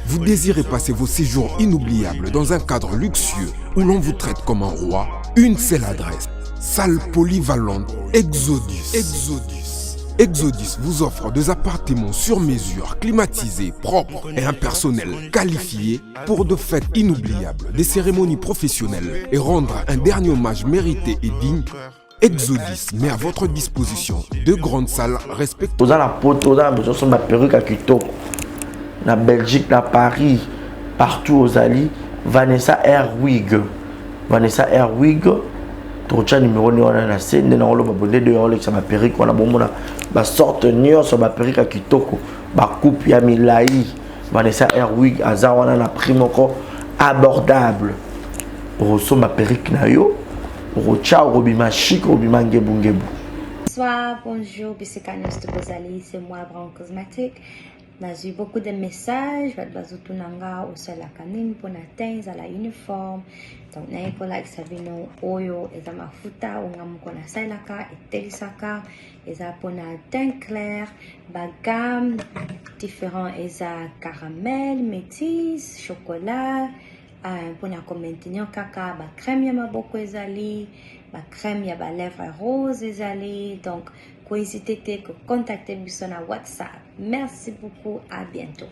Vous désirez passer vos séjours inoubliables dans un cadre luxueux où l'on vous traite comme un roi? Une seule adresse. Salle polyvalente Exodus. Exodus vous offre des appartements sur mesure, climatisés, propres et un personnel qualifié pour de fêtes inoubliables, des cérémonies professionnelles et rendre un dernier hommage mérité et digne. Exodus met à votre disposition 2 grandes salles respectueuses. Dans la poto, dans la perruque à Kitoko, na Belgique, na Paris, partout aux alliés, Vanessa Airwig, Trocha numéro 9 on a scène na olo babonde de olo ça ma perruque on a bon na ba sorte nion sur ma perruque à Kitoko, ba coupe ya milai, Vanessa Airwig aza wana na prix moko abordable. Rosso ma perruque na yo. Bonsoir, bonjour, Bissekanos de Bozali, c'est moi, Brown Cosmétique. J'ai eu beaucoup de messages, Bazutunanga, au sol la canine, pour atteindre à la uniforme. Donc, n'a pas like Savino, Oyo, et à ma futa, ou Namukona Sailaka, et Telisaka, et à Pona teint clair, bagam, différents, et à caramel, métis, chocolat. Pour maintenir caca, ba crème ya maboko ezali, ba crème ya ba lèvres rose ezali. Donc, n'hésitez pas à contacter sur WhatsApp. Merci beaucoup, à bientôt.